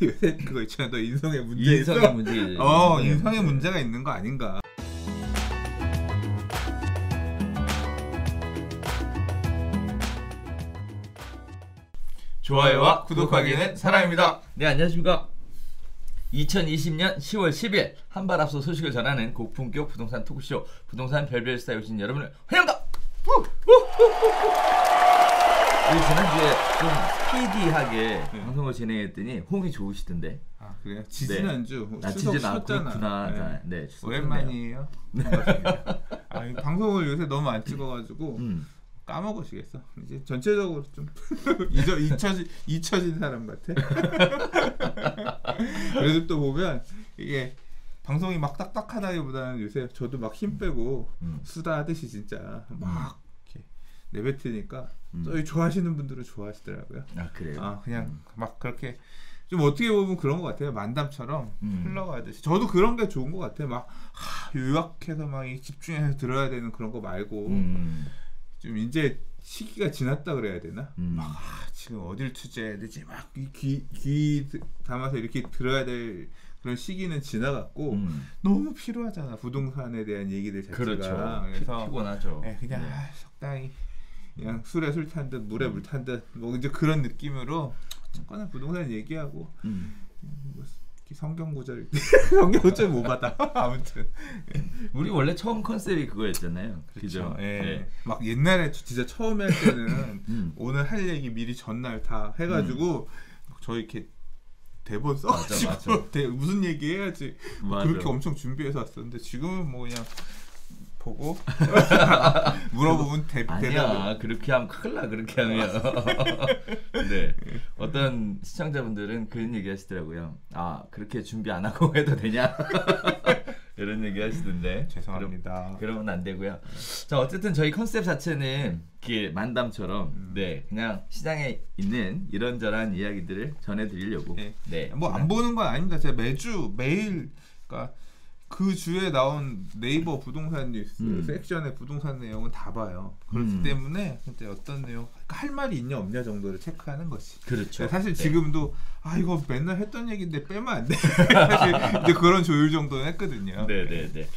요새 그거 있잖아. 너 인성에 문제 있어? 인성의 문제. 인성에 문제가 있는 거 아닌가? 좋아요와 구독하기는 사랑입니다. 네, 안녕하십니까. 2020년 10월 10일 한 발 앞서 소식을 전하는 고품격 부동산 토크쇼 부동산 별별스타에 오신 여러분을 환영합니다. 지난주에 좀 스피디하게 방송을 진행했더니 호응이 좋으시던데. 아 그래요? 지지난주 네. 추석 쉬었잖아. 그렇구나. 네, 오랜만이에요. 방송을 요새 너무 안 찍어가지고 까먹으시겠어. 이제 전체적으로 좀 잊혀진 사람 같아. 그래도 또 보면 이게 방송이 막 딱딱하다기보다는 요새 저도 막 힘 빼고 수다 하듯이 진짜 막 이렇게 내뱉으니까 저희 좋아하시는 분들은 좋아하시더라고요. 아 그래요? 그냥 막 그렇게 좀 어떻게 보면 그런 것 같아요. 만담처럼 흘러가듯이. 저도 그런 게 좋은 것 같아요. 막 요약해서 막 집중해서 들어야 되는 그런 거 말고 좀 이제 시기가 지났다 그래야 되나? 막 지금 어딜 투자해야 되지? 막 귀 담아서 이렇게 들어야 될 그런 시기는 지나갔고 너무 필요하잖아. 부동산에 대한 얘기들 자체가. 그렇죠. 그래서 피곤하죠. 그냥 적당히 그냥 술에 술 탄 듯 물에 물 탄 듯 뭐 이제 그런 느낌으로 잠깐 부동산 얘기하고 뭐 성경 구절 성경 구절 못 받아. 아무튼 우리 원래 처음 컨셉이 그거였잖아요. 그죠? 네. 막 옛날에 진짜 처음에 할 때는 오늘 할 얘기 미리 전날 다 해가지고 저희 이렇게 대본 써가지고 무슨 얘기 해야지 그렇게 엄청 준비해서 왔었는데 지금은 뭐 그냥 보고 물어보면 아니야. 그렇게 하면 큰일 나. 그렇게 하면. 네. 어떤 시청자분들은 그런 얘기 하시더라고요. 그렇게 준비 안 하고 해도 되냐? 이런 얘기 하시던데. 죄송합니다. 그러면 안 되고요. 자, 어쨌든 저희 컨셉 자체는 이렇게 만담처럼 그냥 시장에 있는 이런저런 이야기들을 전해드리려고. 네. 뭐 안 보는 건 아닙니다. 제가 매일 그러니까 그 주에 나온 네이버 부동산 뉴스 섹션의 부동산 내용은 다 봐요. 그렇기 때문에 이제 어떤 내용 할 말이 있냐 없냐 정도를 체크하는 것이. 그렇죠. 사실 지금도 이거 맨날 했던 얘기인데 빼면 안 돼. 사실 이제 그런 조율 정도는 했거든요. 네네네.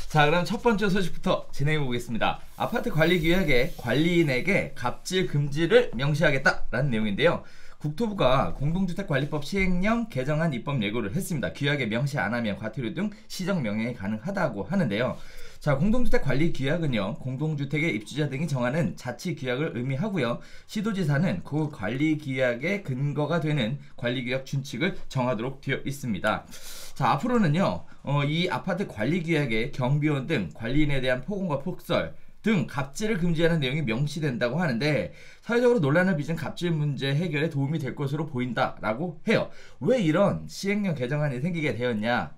자, 그럼 첫 번째 소식부터 진행해 보겠습니다. 아파트 관리 규약에 관리인에게 갑질 금지를 명시하겠다라는 내용인데요. 국토부가 공동주택관리법 시행령 개정안 입법 예고를 했습니다. 규약에 명시 안 하면 과태료 등 시정 명령이 가능하다고 하는데요. 자, 공동주택관리 규약은요, 공동주택의 입주자 등이 정하는 자치 규약을 의미하고요. 시도지사는 그 관리 규약의 근거가 되는 관리규약 준칙을 정하도록 되어 있습니다. 자, 앞으로는요, 이 아파트 관리 규약에 경비원 등 관리인에 대한 폭언과 폭설 등 갑질을 금지하는 내용이 명시된다고 하는데 사회적으로 논란을 빚은 갑질 문제 해결에 도움이 될 것으로 보인다라고 해요. 왜 이런 시행령 개정안이 생기게 되었냐?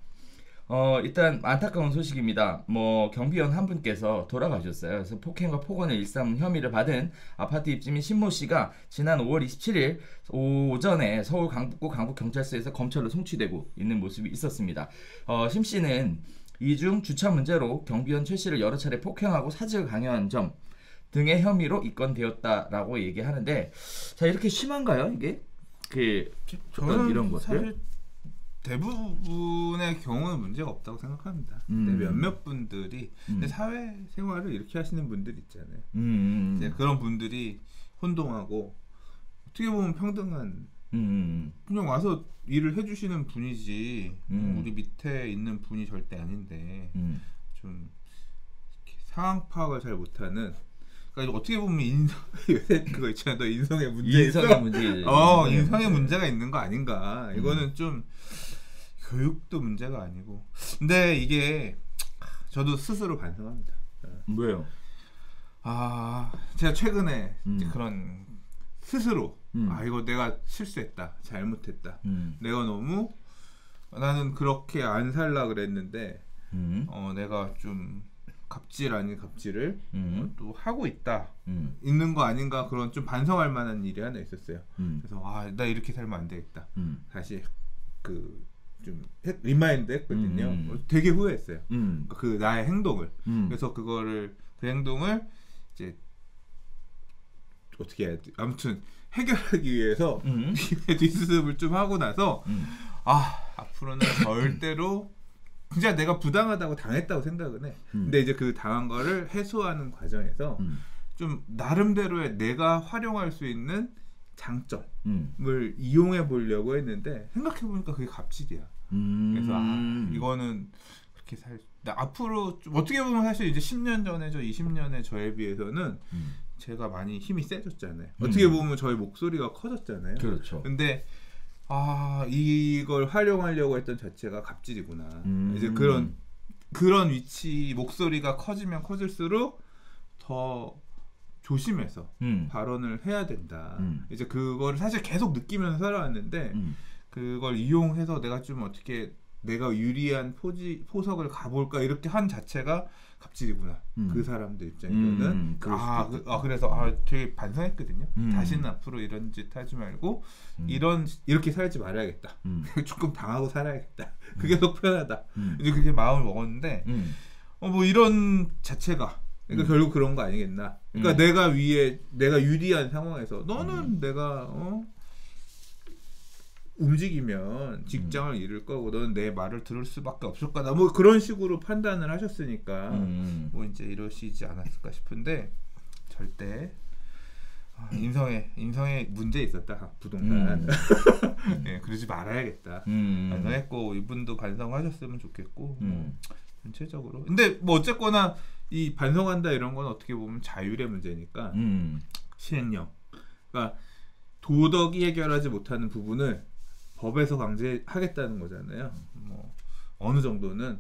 일단 안타까운 소식입니다. 경비원 한 분께서 돌아가셨어요. 그래서 폭행과 폭언을 일삼은 혐의를 받은 아파트 입주민 신모 씨가 지난 5월 27일 오전에 서울 강북구 강북경찰서에서 검찰로 송치되고 있는 모습이 있었습니다. 심 씨는 이중 주차 문제로 경비원 최 씨를 여러 차례 폭행하고 사직을 강요한 점 등의 혐의로 입건되었다라고 얘기하는데, 자, 이렇게 심한가요 이게? 저는 이런 것들? 사실 대부분의 경우는 문제가 없다고 생각합니다. 근데 몇몇 분들이 사회 생활을 이렇게 하시는 분들 있잖아요. 이제 그런 분들이 혼동하고 어떻게 보면 평등한 그냥 와서 일을 해주시는 분이지 우리 밑에 있는 분이 절대 아닌데 좀 상황 파악을 잘 못하는. 그러니까 어떻게 보면 요새 그거 있잖아. 너 인성에 문제 있어? 인성에 문제가 있는 거 아닌가. 이거는 좀 교육도 문제가 아니고. 근데 이게 저도 스스로 반성합니다. 왜요? 제가 최근에 이제 그런 스스로 이거 내가 실수했다, 잘못했다, 내가 너무 나는 그렇게 안 살라 그랬는데 내가 좀 갑질 아닌 갑질을 또 하고 있는 거 아닌가, 그런 좀 반성할 만한 일이 하나 있었어요. 그래서 나 이렇게 살면 안 되겠다. 다시 좀 리마인드 했거든요. 되게 후회했어요. 그 나의 행동을. 그래서 그 행동을 이제 어떻게 해야 돼? 아무튼 해결하기 위해서 뒷수습을 좀 하고 나서 앞으로는 절대로 진짜 내가 부당하다고 당했다고 생각은 해. 근데 이제 그 당한 거를 해소하는 과정에서 좀 나름대로의 내가 활용할 수 있는 장점을 이용해 보려고 했는데 생각해 보니까 그게 갑질이야. 그래서 이거는 그렇게 앞으로 좀 어떻게 보면 사실 이제 10년 전에 20년의 저에 비해서는 제가 많이 힘이 세졌잖아요. 어떻게 보면 저희 목소리가 커졌잖아요. 그렇죠. 근데 이걸 활용하려고 했던 자체가 갑질이구나. 이제 그런 위치 목소리가 커지면 커질수록 더 조심해서 발언을 해야 된다. 이제 그걸 사실 계속 느끼면서 살아왔는데 그걸 이용해서 내가 좀 어떻게 내가 유리한 포석을 가볼까 이렇게 한 자체가 갑질이구나. 그 사람들 입장에서는 그래서 되게 반성했거든요. 다시는 앞으로 이런 짓 하지 말고 이렇게 살지 말아야겠다. 조금 당하고 살아야겠다. 그게 더 편하다. 이제 그게 마음을 먹었는데 뭐 이런 자체가 그러니까 결국 그런 거 아니겠나. 그러니까 내가 유리한 상황에서 너는 내가 움직이면 직장을 잃을 거고 너는 내 말을 들을 수밖에 없을 거다. 뭐 그런 식으로 판단을 하셨으니까 뭐 이제 이러시지 않았을까 싶은데 절대 인성에 문제 있었다. 부동산. 네, 그러지 말아야겠다. 반성했고 이분도 반성하셨으면 좋겠고 뭐 전체적으로. 근데 뭐 어쨌거나 이 반성한다 이런 건 어떻게 보면 자율의 문제니까 시행령. 그러니까 도덕이 해결하지 못하는 부분을 법에서 강제하겠다는 거잖아요. 뭐 어느 정도는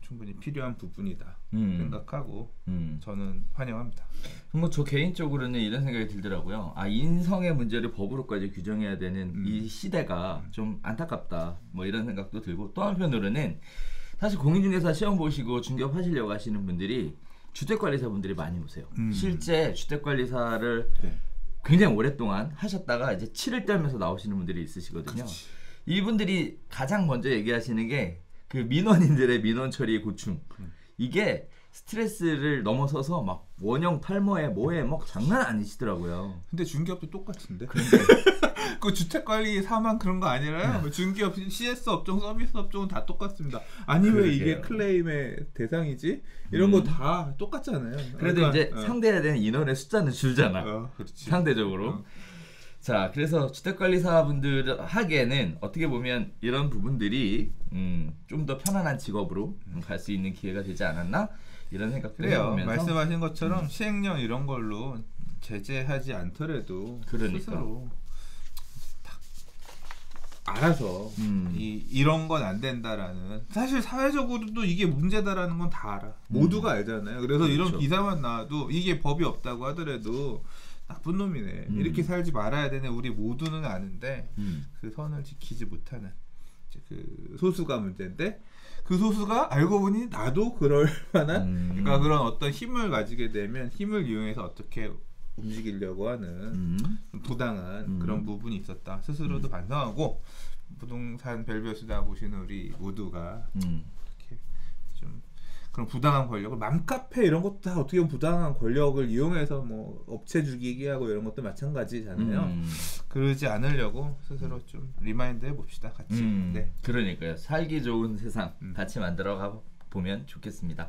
충분히 필요한 부분이다 생각하고 저는 환영합니다. 뭐 저 개인적으로는 이런 생각이 들더라고요. 인성의 문제를 법으로까지 규정해야 되는 이 시대가 좀 안타깝다. 뭐 이런 생각도 들고 또 한편으로는 사실 공인중개사 시험 보시고 중개업하시려고 하시는 분들이 주택관리사분들이 많이 오세요. 실제 주택관리사를 굉장히 오랫동안 하셨다가 이제 치를 떨면서 나오시는 분들이 있으시거든요. 그치. 이분들이 가장 먼저 얘기하시는 게 그 민원인들의 민원 처리의 고충. 이게 스트레스를 넘어서서 막 원형 탈모에 뭐에 막 장난 아니시더라고요. 근데 중개업도 똑같은데. 그 주택관리사만 그런 거 아니라요. 중개업, CS 업종, 서비스 업종은 다 똑같습니다. 아니 왜 이게 클레임의 대상이지? 이런 거 다 똑같잖아요. 그래도 그러니까, 이제 상대해야 되는 인원의 숫자는 줄잖아. 상대적으로. 자, 그래서 주택관리사분들 하기에는 어떻게 보면 이런 부분들이 좀 더 편안한 직업으로 갈 수 있는 기회가 되지 않았나? 이런 생각도 해보면서 말씀하신 것처럼 시행령 이런 걸로 제재하지 않더라도 스스로 알아서 이런 건 안 된다라는 사실 사회적으로도 이게 문제다라는 건 다 알아. 모두가 알잖아요. 그래서 그렇죠. 이런 기사만 나와도 이게 법이 없다고 하더라도 나쁜 놈이네. 이렇게 살지 말아야 되네. 우리 모두는 아는데 그 선을 지키지 못하는 이제 그 소수가 문제인데 그 소수가 알고 보니 나도 그럴 만한 그러니까 그런 어떤 힘을 가지게 되면 힘을 이용해서 어떻게 움직이려고 하는 부당한 그런 부분이 있었다. 스스로도 반성하고 부동산 벨벳수다 보시는 우리 모두가 이렇게 좀 그런 부당한 권력을 맘카페 이런 것도 다 어떻게 보면 부당한 권력을 이용해서 뭐 업체 죽이기 하고 이런 것도 마찬가지잖아요. 그러지 않으려고 스스로 좀 리마인드 해봅시다. 같이. 네. 그러니까요. 살기 좋은 세상 같이 만들어가 보면 좋겠습니다.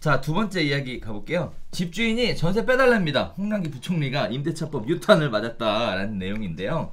자, 두 번째 이야기 가볼게요. 집주인이 전세 빼달랍니다. 홍남기 부총리가 임대차법 유탄을 맞았다라는 내용인데요.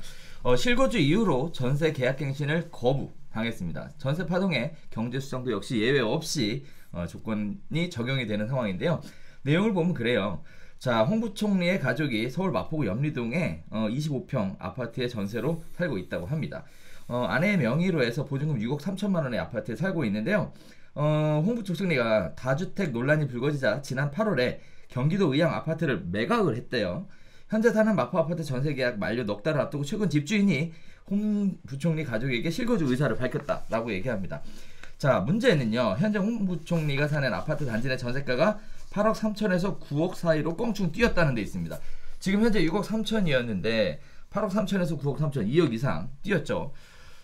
실거주 이후로 전세 계약갱신을 거부당했습니다. 전세 파동에 경제수정도 역시 예외 없이 조건이 적용이 되는 상황인데요. 내용을 보면 그래요. 자, 홍 부총리의 가족이 서울 마포구 염리동에 25평 아파트의 전세로 살고 있다고 합니다. 아내의 명의로 해서 보증금 6억 3천만 원의 아파트에 살고 있는데요. 홍 부총리가 다주택 논란이 불거지자 지난 8월에 경기도 의왕 아파트를 매각을 했대요. 현재 사는 마포 아파트 전세 계약 만료 넉 달을 앞두고 최근 집주인이 홍 부총리 가족에게 실거주 의사를 밝혔다라고 얘기합니다. 자, 문제는요. 현재 홍 부총리가 사는 아파트 단지 내 전세가가 8억 3천에서 9억 사이로 껑충 뛰었다는 데 있습니다. 지금 현재 6억 3천이었는데 8억 3천에서 9억 3천 2억 이상 뛰었죠.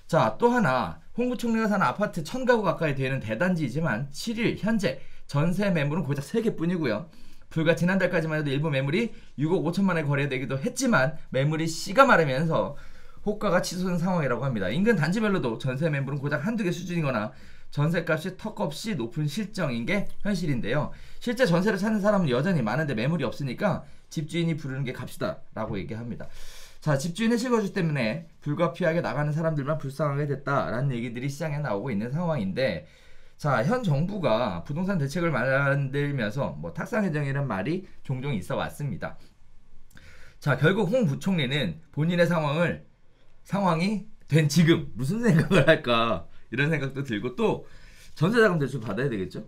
자, 또 하나 홍 부총리가 사는 아파트 1000가구 가까이 되는 대단지이지만 7일 현재 전세 매물은 고작 3개뿐이고요. 불과 지난달까지만 해도 일부 매물이 6억 5천만 원에 거래되기도 했지만 매물이 씨가 마르면서 호가가 치솟은 상황이라고 합니다. 인근 단지별로도 전세 매물은 고작 한두 개 수준이거나 전세값이 턱없이 높은 실정인 게 현실인데요. 실제 전세를 찾는 사람은 여전히 많은데 매물이 없으니까 집주인이 부르는 게 값이다 라고 얘기합니다. 자, 집주인의 실거주 때문에 불가피하게 나가는 사람들만 불쌍하게 됐다라는 얘기들이 시장에 나오고 있는 상황인데, 자, 현 정부가 부동산 대책을 만들면서 뭐 탁상회장이라는 말이 종종 있어 왔습니다. 자, 결국 홍 부총리는 본인의 상황이 된 지금 무슨 생각을 할까 이런 생각도 들고, 또 전세자금 대출 받아야 되겠죠?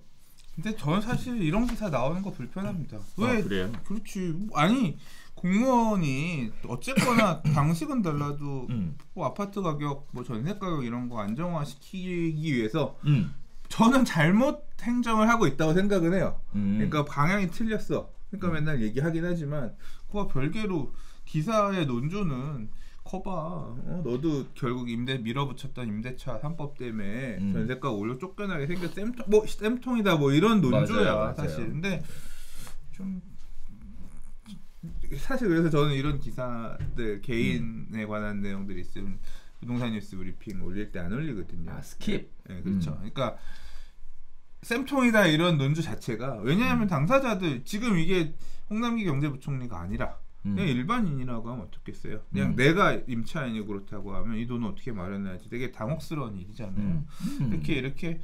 근데 저는 사실 이런 기사 나오는 거 불편합니다. 왜? 그래요? 그렇지. 아니, 공무원이 어쨌거나 방식은 달라도 뭐 아파트 가격, 뭐 전세 가격 이런 거 안정화시키기 위해서 저는 잘못 행정을 하고 있다고 생각은 해요. 그러니까 방향이 틀렸어. 그러니까 맨날 얘기하긴 하지만 그와 별개로 기사의 논조는 커봐. 너도 결국 밀어붙였던 임대차 3법 때문에 전세가 올려 쫓겨나게 생겨 쌤통이다 뭐 이런 논조야. 맞아요. 사실. 근데 좀 사실 그래서 저는 이런 기사들 개인에 관한 내용들이 있으면 부동산 뉴스 브리핑 올릴 때 안 올리거든요. 스킵. 네, 그렇죠. 그러니까 쌤통이다 이런 논조 자체가, 왜냐하면 당사자들 지금 이게 홍남기 경제부총리가 아니라 그냥 일반인이라고 하면 어떻겠어요. 그냥 내가 임차인이 그렇다고 하면 이 돈을 어떻게 마련해야지 되게 당혹스러운 일이잖아요. 이렇게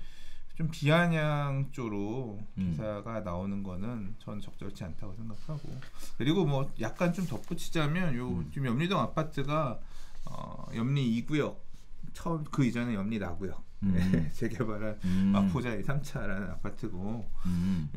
좀 비아냥조로 기사가 나오는 거는 전 적절치 않다고 생각하고, 그리고 뭐 약간 좀 덧붙이자면 요 지금 염리동 아파트가 염리 2구역 처음 그 이전에 염리 나구역 재개발한 마포자 3차라는 아파트고,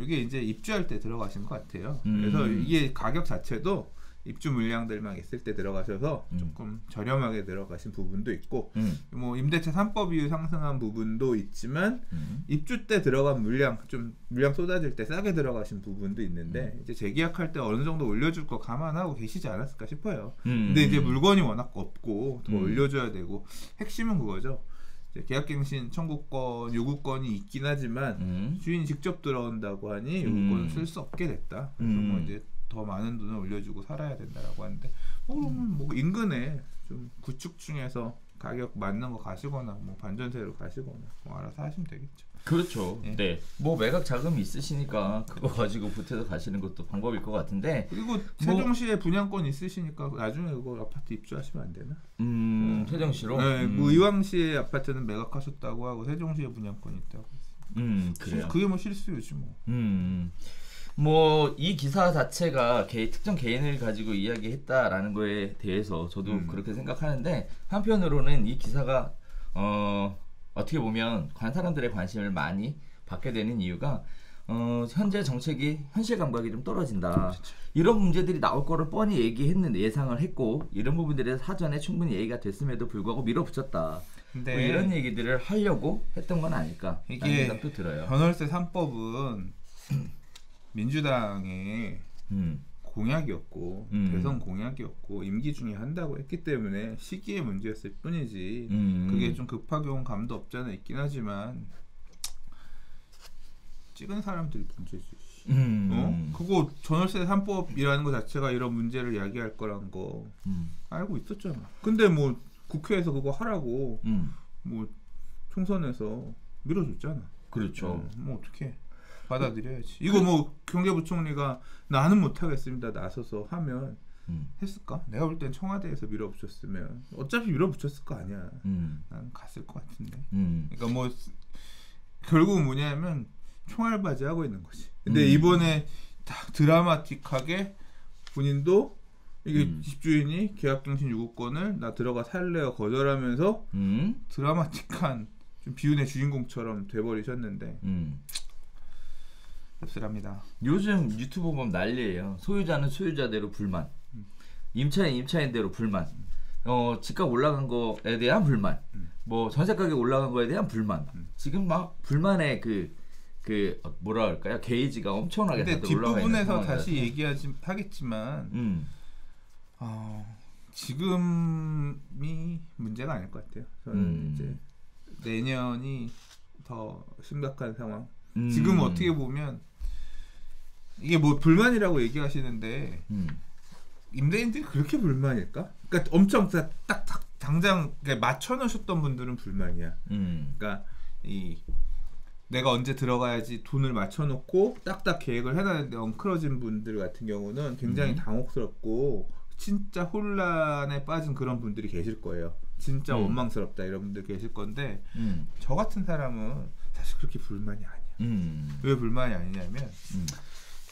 이게 이제 입주할 때 들어가신 것 같아요. 그래서 이게 가격 자체도 입주 물량들만 있을 때 들어가셔서 조금 저렴하게 들어가신 부분도 있고, 뭐 임대차 3법 이후 상승한 부분도 있지만 입주 때 들어간 물량 쏟아질 때 싸게 들어가신 부분도 있는데, 이제 재계약할 때 어느 정도 올려줄 거 감안하고 계시지 않았을까 싶어요. 근데 이제 물건이 워낙 없고 더 올려줘야 되고, 핵심은 그거죠. 계약갱신 청구권, 요구권이 있긴 하지만 주인이 직접 들어온다고 하니 요구권을 쓸 수 없게 됐다. 그래서 뭐 이제 더 많은 돈을 올려주고 살아야 된다라고 하는데, 그러면 뭐 인근에 좀 구축 중에서 가격 맞는 거 가시거나 뭐 반전세로 가시거나 뭐 알아서 하시면 되겠죠. 그렇죠. 예. 네. 뭐 매각 자금이 있으시니까 그거 가지고 보태서 가시는 것도 방법일 것 같은데. 그리고 세종시에 분양권 있으시니까 나중에 그거 아파트 입주하시면 안 되나? 세종시로? 네, 뭐 의왕시의 아파트는 매각하셨다고 하고 세종시에 분양권이 있다고. 그래요. 그게 뭐 실수요지 뭐. 뭐 이 기사 자체가 특정 개인을 가지고 이야기했다라는 거에 대해서 저도 그렇게 생각하는데, 한편으로는 이 기사가 어떻게 보면 사람들의 관심을 많이 받게 되는 이유가 현재 정책이 현실 감각이 좀 떨어진다. 이런 문제들이 나올 거를 뻔히 예상을 했고, 이런 부분들에 사전에 충분히 얘기가 됐음에도 불구하고 밀어붙였다. 근데 뭐 이런 얘기들을 하려고 했던 건 아닐까? 이게 생각도 들어요. 전월세 3법은 민주당의 공약이었고 대선 공약이었고 임기 중에 한다고 했기 때문에 시기의 문제였을 뿐이지, 그게 좀 급하게 온 감도 없잖아 있긴 하지만 찍은 사람들이 문제지. 그거 전월세 3법이라는 거 자체가 이런 문제를 야기할 거란 거 알고 있었잖아. 근데 뭐 국회에서 그거 하라고 뭐 총선에서 밀어줬잖아. 그렇죠. 뭐 어떻게 받아들여야지. 이거 뭐 경제부총리가 나는 못하겠습니다 나서서 하면 했을까? 내가 볼 땐 청와대에서 밀어붙였으면 어차피 밀어붙였을 거 아니야. 나는 갔을 것 같은데. 그러니까 뭐 결국 뭐냐면 총알바지 하고 있는 거지. 근데 이번에 딱 드라마틱하게 본인도 이게 집주인이 계약갱신 요구권을 나 들어가 살래요 거절하면서 드라마틱한 좀 비운의 주인공처럼 돼버리셨는데 씁쓸합니다. 요즘 유튜브 보면 난리예요. 소유자는 소유자대로 불만, 임차인 임차인대로 불만, 집값 올라간 거에 대한 불만, 뭐 전세 가격 올라간 거에 대한 불만. 지금 막 불만의 뭐라 할까요? 게이지가 엄청나게 다들 올라가 있는 뒷부분에서 다시 하겠지만 지금이 문제가 아닐 것 같아요. 저는 이제 내년이 더 심각한 상황. 지금 어떻게 보면 이게 뭐 불만이라고 얘기하시는데 임대인들이 그렇게 불만일까? 그러니까 엄청 딱 당장 맞춰놓으셨던 분들은 불만이야. 그러니까 내가 언제 들어가야지 돈을 맞춰놓고 딱딱 계획을 해놨는데 엉클어진 분들 같은 경우는 굉장히 당혹스럽고 진짜 혼란에 빠진 그런 분들이 계실 거예요. 진짜 원망스럽다 이런 분들 계실 건데 저 같은 사람은 사실 그렇게 불만이 아니야. 왜 불만이 아니냐면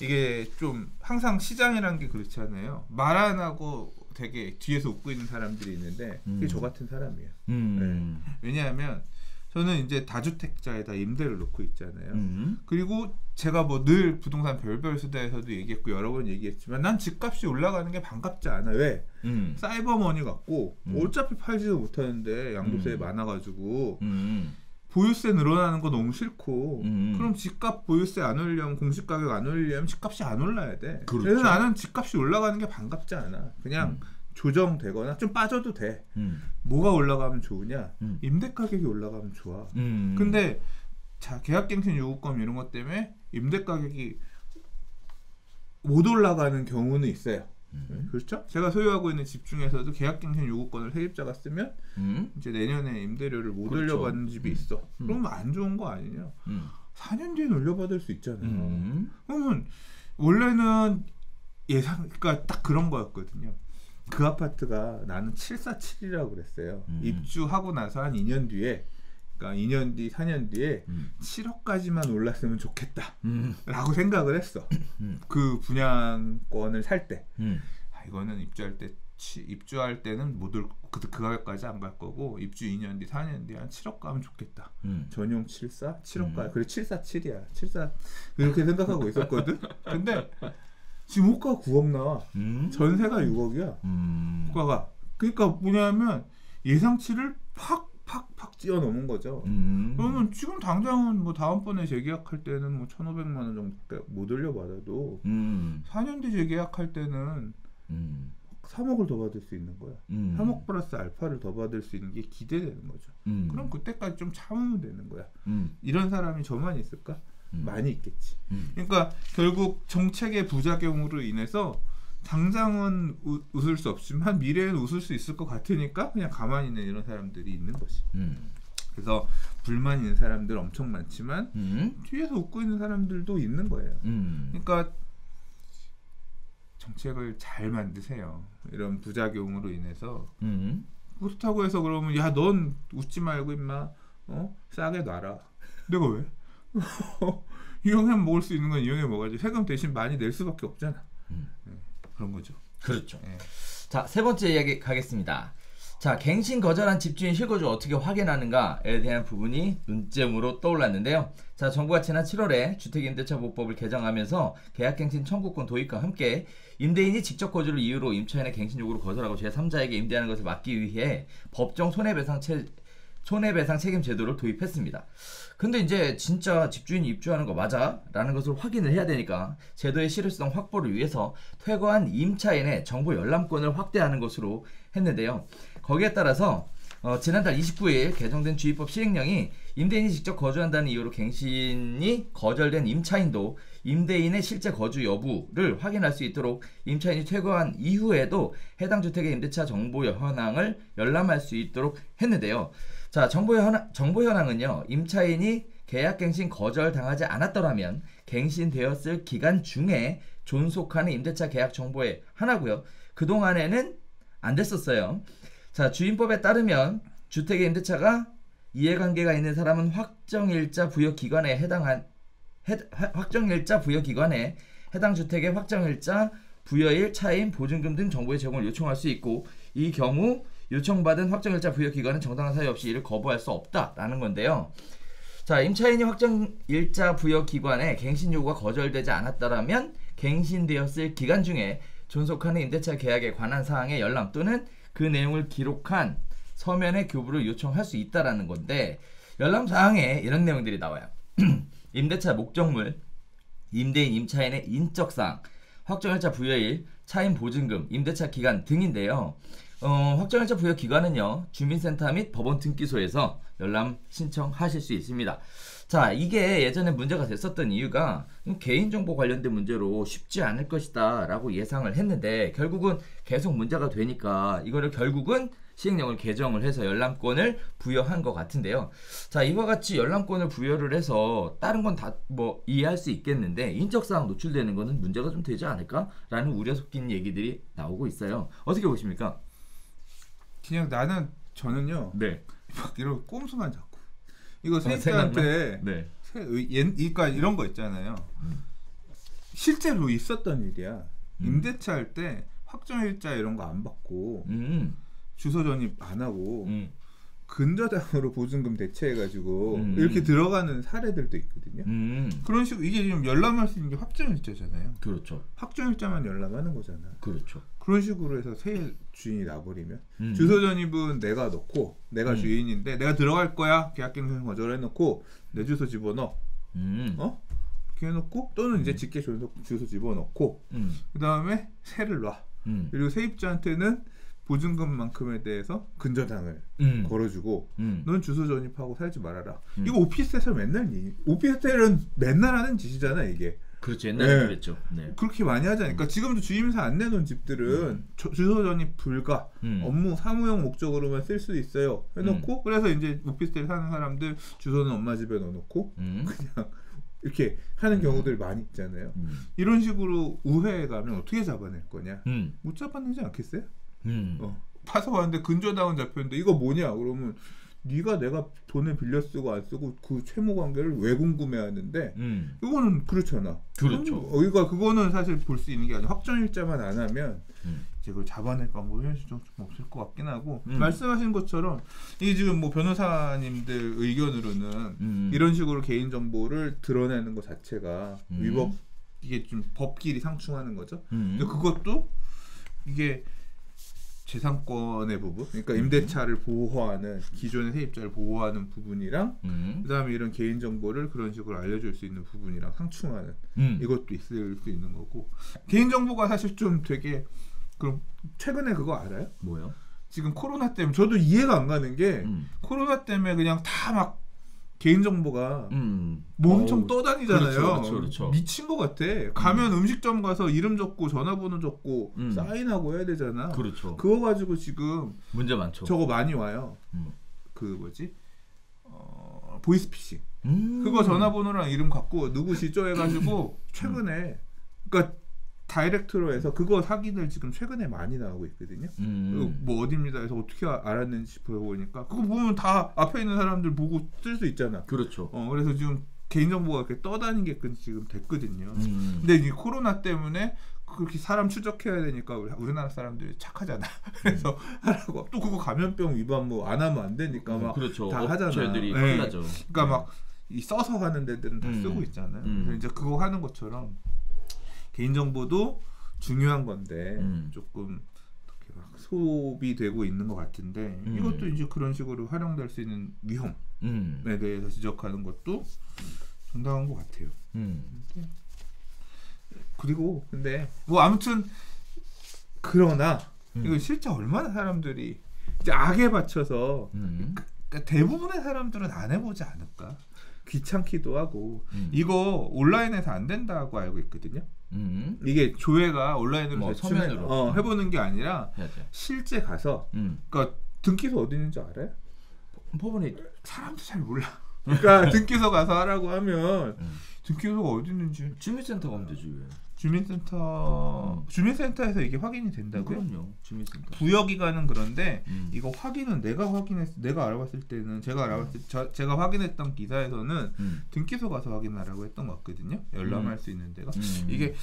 이게 좀 항상 시장이란 게 그렇잖아요. 말 안 하고 되게 뒤에서 웃고 있는 사람들이 있는데 그게 저 같은 사람이에요. 네. 왜냐하면 저는 이제 다주택자에다 임대를 놓고 있잖아요. 그리고 제가 뭐 늘 부동산 별별 수다에서도 얘기했고 여러 번 얘기했지만 난 집값이 올라가는 게 반갑지 않아. 왜? 사이버머니 갖고 어차피 팔지도 못하는데 양도세 많아가지고 보유세 늘어나는 거 너무 싫고 그럼 집값 보유세 안 올리면 공시가격 안 올리면 집값이 안 올라야 돼. 그렇죠. 그래서 나는 집값이 올라가는 게 반갑지 않아. 그냥 조정되거나 좀 빠져도 돼. 뭐가 올라가면 좋으냐? 임대 가격이 올라가면 좋아. 근데 자 계약갱신 요구권 이런 것 때문에 임대 가격이 못 올라가는 경우는 있어요. 그렇죠? 제가 소유하고 있는 집 중에서도 계약갱신 요구권을 세입자가 쓰면 이제 내년에 임대료를 못 그렇죠. 올려받는 집이 있어. 그러면 안 좋은 거 아니냐? 4년 뒤에 올려받을 수 있잖아요. 그러면 원래는 그러니까 딱 그런 거였거든요. 그 아파트가 나는 747이라고 그랬어요. 입주하고 나서 한 2년 뒤에, 그러니까 2년 뒤, 4년 뒤에 7억까지만 올랐으면 좋겠다 라고 생각을 했어. 그 분양권을 살 때. 이거는 입주할 때는 못 올, 그 가격까지 안 갈 거고 입주 2년 뒤, 4년 뒤에 한 7억 가면 좋겠다. 전용 74? 7억 가. 그래 747이야. 74 그렇게 생각하고 있었거든. 근데 지금 호가 9억 나와. 전세가 6억이야. 호가가. 그러니까 뭐냐면 예상치를 팍 뛰어넘은 거죠. 그러면 지금 당장은 뭐 다음번에 재계약할 때는 뭐 1,500만 원 정도밖에 못 올려받아도 4년 뒤 재계약할 때는 3억을 더 받을 수 있는 거야. 3억 플러스 알파를 더 받을 수 있는 게 기대되는 거죠. 그럼 그때까지 좀 참으면 되는 거야. 이런 사람이 저만 있을까? 많이 있겠지. 그러니까 결국 정책의 부작용으로 인해서 당장은 웃을 수 없지만 미래에는 웃을 수 있을 것 같으니까 그냥 가만히 있는 이런 사람들이 있는 거지. 그래서 불만 있는 사람들 엄청 많지만 뒤에서 웃고 있는 사람들도 있는 거예요. 그러니까 정책을 잘 만드세요. 이런 부작용으로 인해서 그렇다고 해서 그러면 야 넌 웃지 말고 임마 싸게 놔라. 내가 왜? 이용해 먹을 수 있는 건 이용해 먹어야지. 세금 대신 많이 낼 수밖에 없잖아. 그런 거죠. 그렇죠. 네. 자, 세 번째 이야기 가겠습니다. 자, 갱신 거절한 집주인 실거주 어떻게 확인하는가에 대한 부분이 논점으로 떠올랐는데요. 자, 정부가 지난 7월에 주택임대차보호법을 개정하면서 계약갱신 청구권 도입과 함께 임대인이 직접 거주를 이유로 임차인의 갱신 요구를 거절하고 제3자에게 임대하는 것을 막기 위해 법정 손해배상 책임 제도를 도입했습니다. 근데 이제 진짜 집주인이 입주하는 거 맞아? 라는 것을 확인을 해야 되니까 제도의 실효성 확보를 위해서 퇴거한 임차인의 정보 열람권을 확대하는 것으로 했는데요. 거기에 따라서 지난달 29일 개정된 주의법 시행령이 임대인이 직접 거주한다는 이유로 갱신이 거절된 임차인도 임대인의 실제 거주 여부를 확인할 수 있도록 임차인이 퇴거한 이후에도 해당 주택의 임대차 정보 현황을 열람할 수 있도록 했는데요. 자, 정보 현황은요, 임차인이 계약갱신 거절당하지 않았더라면 갱신되었을 기간 중에 존속하는 임대차 계약 정보의 하나고요. 그동안에는 안 됐었어요. 자, 주임법에 따르면 주택의 임대차가 이해관계가 있는 사람은 확정일자 부여기관에 해당 주택의 확정일자, 부여일, 차임, 보증금 등 정보의 제공을 요청할 수 있고, 이 경우 요청받은 확정일자 부여기관은 정당한 사유 없이 이를 거부할 수 없다라는 건데요. 자, 임차인이 확정일자 부여기관에 갱신 요구가 거절되지 않았더라면 갱신되었을 기간 중에 존속하는 임대차 계약에 관한 사항의 열람 또는 그 내용을 기록한 서면의 교부를 요청할 수 있다라는 건데, 열람 사항에 이런 내용들이 나와요. 임대차 목적물, 임대인 임차인의 인적사항, 확정일자 부여일, 차임 보증금, 임대차 기간 등인데요. 확정일자 부여 기간은요 주민센터 및 법원 등기소에서 열람 신청하실 수 있습니다. 자, 이게 예전에 문제가 됐었던 이유가 개인정보 관련된 문제로 쉽지 않을 것이다 라고 예상을 했는데 결국은 계속 문제가 되니까 이거를 결국은 시행령을 개정을 해서 열람권을 부여한 것 같은데요. 자, 이와 같이 열람권을 부여를 해서 다른 건 다 뭐 이해할 수 있겠는데 인적사항 노출되는 거는 문제가 좀 되지 않을까라는 우려 섞인 얘기들이 나오고 있어요. 어떻게 보십니까? 그냥 저는요. 네. 막 이런 꼼수만 잡고 이거 세입자한테 네. 그러니까 이런 거 있잖아요. 실제로 있었던 일이야. 임대차 할 때 확정일자 이런 거 안 받고 주소 전입 안 하고 근저당으로 보증금 대체해가지고 이렇게 들어가는 사례들도 있거든요. 그런 식으로 이게 지금 열람할 수 있는 게 확정일자잖아요. 그렇죠. 확정일자만 열람하는 거잖아. 그렇죠. 그런 식으로 해서 새 주인이 나버리면 주소 전입은 내가 넣고 내가 주인인데 내가 들어갈 거야 계약갱신 거절해놓고 내 주소 집어넣어. 이렇게 해놓고 또는 이제 직계 주소 집어넣고 그 다음에 세를 놔. 그리고 세입자한테는 보증금만큼에 대해서 근저당을 걸어주고 넌 주소 전입하고 살지 말아라. 이거 오피스텔에서 오피스텔은 맨날 하는 짓이잖아 이게. 그렇죠. 옛날에 네. 그랬죠. 네. 그렇게 많이 하잖아요. 그러니까 지금도 주임사 안 내놓은 집들은 주소 전입 불가, 업무 사무용 목적으로만 쓸 수 있어요. 해놓고 그래서 이제 오피스텔 사는 사람들 주소는 엄마 집에 넣어놓고 그냥 이렇게 하는 경우들 많이 있잖아요. 이런 식으로 우회해 가면 어떻게 잡아낼 거냐? 못 잡아내지 않겠어요? 파서 봤는데 근저당은 잡혔는데 이거 뭐냐? 그러면 네가 내가 돈을 빌려 쓰고 안 쓰고 그 채무 관계를 왜 궁금해하는데 이거는 그렇잖아. 그렇죠. 그거는 사실 볼 수 있는 게 아니라 확정일자만 안 하면 이제 그걸 잡아낼 방법이 현실적으로 좀 없을 것 같긴 하고 말씀하신 것처럼 이게 지금 뭐 변호사님들 의견으로는 이런 식으로 개인 정보를 드러내는 것 자체가 위법 이게 좀 법끼리 상충하는 거죠. 근데 그것도 이게 재산권의 부분, 그러니까 임대차를 보호하는 기존의 세입자를 보호하는 부분이랑 그다음에 이런 개인 정보를 그런 식으로 알려줄 수 있는 부분이랑 상충하는 이것도 있을 수 있는 거고 개인 정보가 사실 좀 되게 그럼 최근에 그거 알아요? 뭐요? 지금 코로나 때문에 저도 이해가 안 가는 게 코로나 때문에 그냥 다 막 개인 정보가 뭐 엄청 떠다니잖아요. 그렇죠. 미친 것 같아. 가면 음식점 가서 이름 적고 전화번호 적고 사인하고 해야 되잖아. 그렇죠. 그거 가지고 지금 문제 많죠. 저거 많이 와요. 그 뭐지? 보이스피싱. 그거 전화번호랑 이름 갖고 누구시죠 해가지고 최근에 그러니까 다이렉트로 해서 그거 사기들 지금 최근에 많이 나오고 있거든요. 뭐 어딥니다 해서 어떻게 알았는지 보니까 그거 보면 다 앞에 있는 사람들 보고 쓸 수 있잖아. 그렇죠. 그래서 지금 개인정보가 이렇게 떠다니게끔 지금 됐거든요. 근데 이 코로나 때문에 그렇게 사람 추적해야 되니까 우리나라 사람들이 착하잖아. 그래서 하라고 또 그거 감염병 위반 뭐 안 하면 안 되니까 막 그렇죠. 다 하잖아. 업체들이 큰일 나죠. 그러니까 막 이 써서 하는 데들은 다 쓰고 있잖아요. 그래서 이제 그거 하는 것처럼 개인정보도 중요한 건데 조금 이렇게 막 소비되고 있는 것 같은데 이것도 이제 그런 식으로 활용될 수 있는 위험에 대해서 지적하는 것도 정당한 것 같아요. 그리고 근데 뭐 아무튼 그러나 이거 실제 얼마나 사람들이 이제 악에 받쳐서 그러니까 대부분의 사람들은 안 해보지 않을까? 귀찮기도 하고 이거 온라인에서 안 된다고 알고 있거든요. 이게 조회가 온라인으로 뭐 서면으로 해보는 게 아니라 실제 가서 그러니까 등기소 어디 있는지 알아요? 법원에 사람도 잘 몰라. 그러니까 등기소 가서 하라고 하면 등기소가 어디 있는지 주민센터 가면 되지. 주민센터에서 이게 확인이 된다고요? 그럼요. 주민센터. 부여기관은 그런데 이거 확인은 내가 알아봤을 때는 제가 확인했던 기사에서는 등기소 가서 확인하라고 했던 것 같거든요. 열람할 수 있는 데가 이게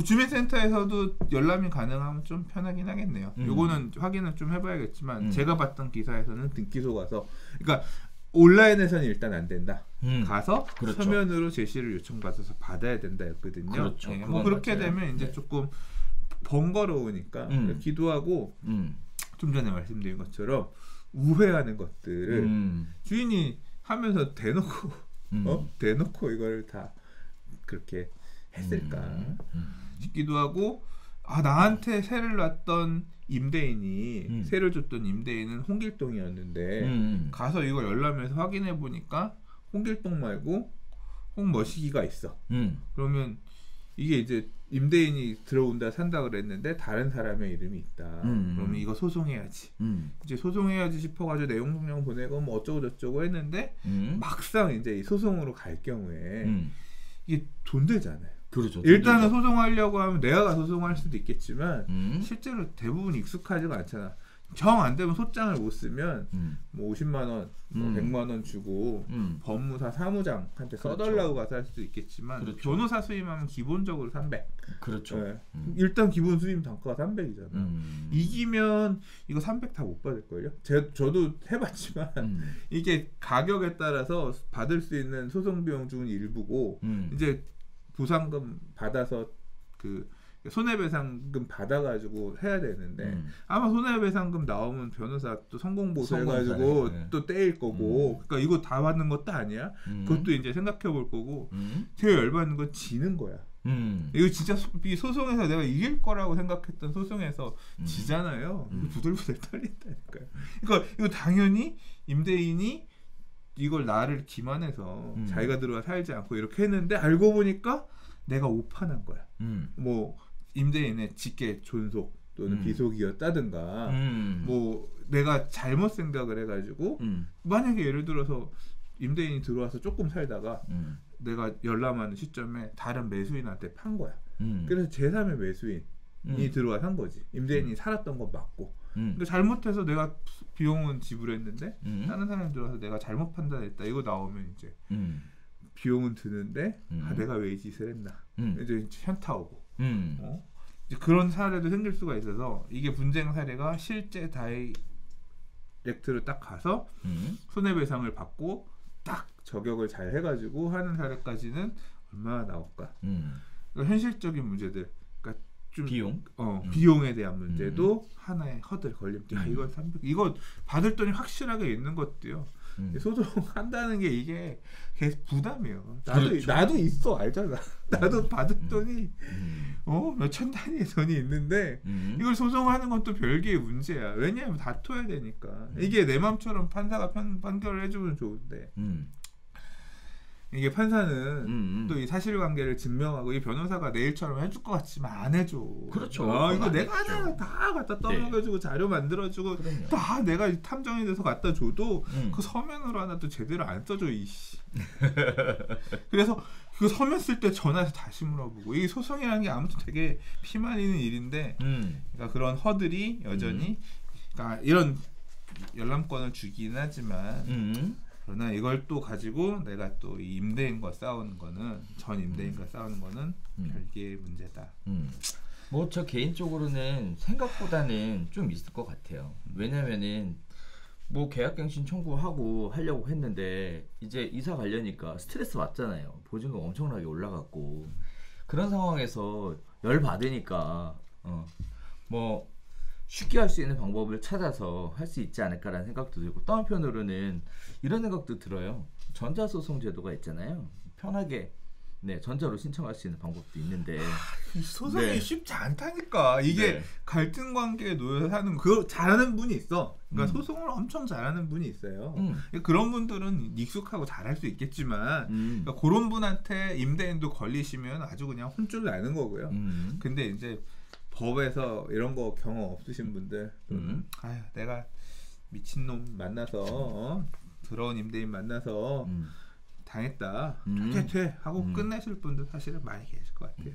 주민센터에서도 열람이 가능하면 좀 편하긴 하겠네요. 요거는 확인을 좀 해봐야겠지만 제가 봤던 기사에서는 등기소 가서 그러니까 온라인에서는 일단 안 된다. 가서 그렇죠. 서면으로 제시를 요청받아서 받아야 된다였거든요. 그렇죠. 네, 뭐 그렇게 맞아요. 되면 이제 조금 번거로우니까 기도하고 좀 전에 말씀드린 것처럼 우회하는 것들을 주인이 하면서 대놓고 대놓고 이걸 다 그렇게 했을까 싶기도 하고 나한테 세를 놨던 임대인이 세를 줬던 임대인은 홍길동이었는데 가서 이걸 열람해서 확인해 보니까 홍길동 말고 홍머시기가 있어. 그러면 이게 이제 임대인이 들어온다 산다 그랬는데 다른 사람의 이름이 있다. 그러면 이거 소송해야지. 이제 소송해야지 싶어가지고 내용 증명 보내고 뭐 어쩌고 저쩌고 했는데 막상 이제 이 소송으로 갈 경우에 이게 돈 들잖아요. 그렇죠. 일단은 소송하려고 하면 내가 가서 소송할 수도 있겠지만 실제로 대부분 익숙하지가 않잖아. 정 안 되면 소장을 못 쓰면 뭐 50만 원, 뭐 100만 원 주고 법무사 사무장한테 써달라고 가서 할 수도 있겠지만 그렇죠. 변호사 수임하면 기본적으로 300. 그렇죠. 네. 일단 기본 수임 단가가 300이잖아. 이기면 이거 300 다 못 받을걸요? 저도 해봤지만 이게 가격에 따라서 받을 수 있는 소송 비용 중은 일부고 이제 보상금 받아서 그 손해배상금 받아가지고 해야 되는데 아마 손해배상금 나오면 변호사 또 성공보수 해가지고 네. 또 떼일 거고 그러니까 이거 다 받는 것도 아니야. 그것도 이제 생각해 볼 거고 되게 열받는 건 지는 거야. 이거 진짜 소송에서 내가 이길 거라고 생각했던 소송에서 지잖아요. 부들부들 떨린다니까요. 그러니까 이거 당연히 임대인이 이걸 나를 기만해서 자기가 들어가 살지 않고 이렇게 했는데 알고 보니까 내가 오판한 거야. 뭐 임대인의 직계 존속 또는 비속이었다든가 뭐 내가 잘못 생각을 해가지고 만약에 예를 들어서 임대인이 들어와서 조금 살다가 내가 열람하는 시점에 다른 매수인한테 판 거야. 그래서 제3의 매수인이 들어와 산 거지. 임대인이 살았던 건 맞고 그러니까 잘못해서 내가 비용은 지불했는데 다른 사람이 들어와서 내가 잘못 판단했다 이거 나오면 이제 비용은 드는데 내가 왜 이 짓을 했나 이제 현타 오고 이제 그런 사례도 생길 수가 있어서 이게 분쟁 사례가 실제 다이렉트로 딱 가서 손해배상을 받고 딱 저격을 잘 해가지고 하는 사례까지는 얼마나 나올까. 그러니까 현실적인 문제들, 그러니까 좀 비용에 대한 문제도 하나의 허들 걸림돌. 이건 300, 이거 받을 돈이 확실하게 있는 것도요. 소송한다는 게 이게 계속 부담이에요. 나도 있어 알잖아. 나도 받을 돈이 몇천 단위의 돈이 있는데 이걸 소송하는 건 또 별개의 문제야. 왜냐하면 다퉈야 되니까. 이게 내 맘처럼 판사가 판결을 해주면 좋은데 이게 판사는 또 이 사실관계를 증명하고 이 변호사가 내 일처럼 해줄 것 같지만 안 해줘. 그렇죠. 이거 내가 하나 다 갖다 떠먹여주고 자료 만들어주고 다 내가 탐정이 돼서 갖다 줘도 그 서면으로 하나 또 제대로 안 써줘 이씨. 그래서 그 서면 쓸 때 전화해서 다시 물어보고 이 소송이라는 게 아무튼 되게 피말리는 일인데 그러니까 그런 허들이 여전히 그러니까 이런 열람권을 주긴 하지만 그러나 이걸 또 가지고 내가 또 이 임대인과 싸우는 거는 전 임대인과 싸우는 거는 별개의 문제다. 뭐 저 개인적으로는 생각보다는 좀 있을 것 같아요. 왜냐면은 뭐 계약갱신 청구하고 하려고 했는데 이제 이사 가려니까 스트레스 받잖아요. 보증금 엄청나게 올라갔고 그런 상황에서 열 받으니까 뭐 쉽게 할 수 있는 방법을 찾아서 할 수 있지 않을까라는 생각도 들고 또 한편으로는 이런 생각도 들어요. 전자소송 제도가 있잖아요. 편하게 전자로 신청할 수 있는 방법도 있는데 소송이 쉽지 않다니까. 이게 갈등 관계에 놓여 사는 그 잘하는 분이 있어. 그러니까 소송을 엄청 잘하는 분이 있어요. 그런 분들은 익숙하고 잘할 수 있겠지만 그러니까 그런 분한테 임대인도 걸리시면 아주 그냥 혼쭐 나는 거고요. 근데 이제 법에서 이런 거 경험 없으신 분들 아유 내가 미친놈 만나서 더러운 임대인 만나서 당했다 퇴퇴 하고 끝내실 분들 사실은 많이 계실 것 같아요.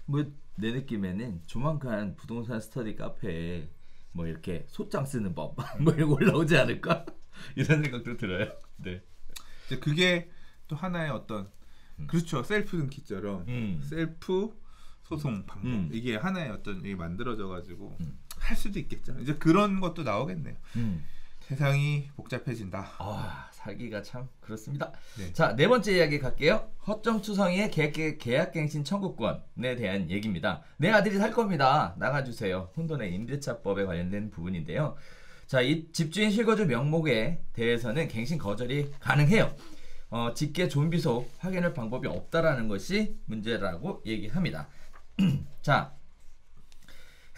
뭐 내 느낌에는 조만간 부동산 스터디 카페에 뭐 이렇게 소장 쓰는 법 뭐 이런 거 올라오지 않을까 이런 생각도 들어요. 네. 이제 그게 또 하나의 어떤 그렇죠 셀프 등기처럼 셀프 소송 방법 이게 하나의 어떤 이게 만들어져가지고 할 수도 있겠죠. 이제 그런 것도 나오겠네요. 세상이 복잡해진다. 살기가 참 그렇습니다. 네. 자, 네 번째 이야기 갈게요. 허점투성이의 계약갱신 청구권에 대한 얘기입니다. 내 아들이 살 겁니다. 나가주세요. 혼돈의 임대차법에 관련된 부분인데요. 자, 이 집주인 실거주 명목에 대해서는 갱신 거절이 가능해요. 직계 존비속 확인할 방법이 없다라는 것이 문제라고 얘기합니다. 자,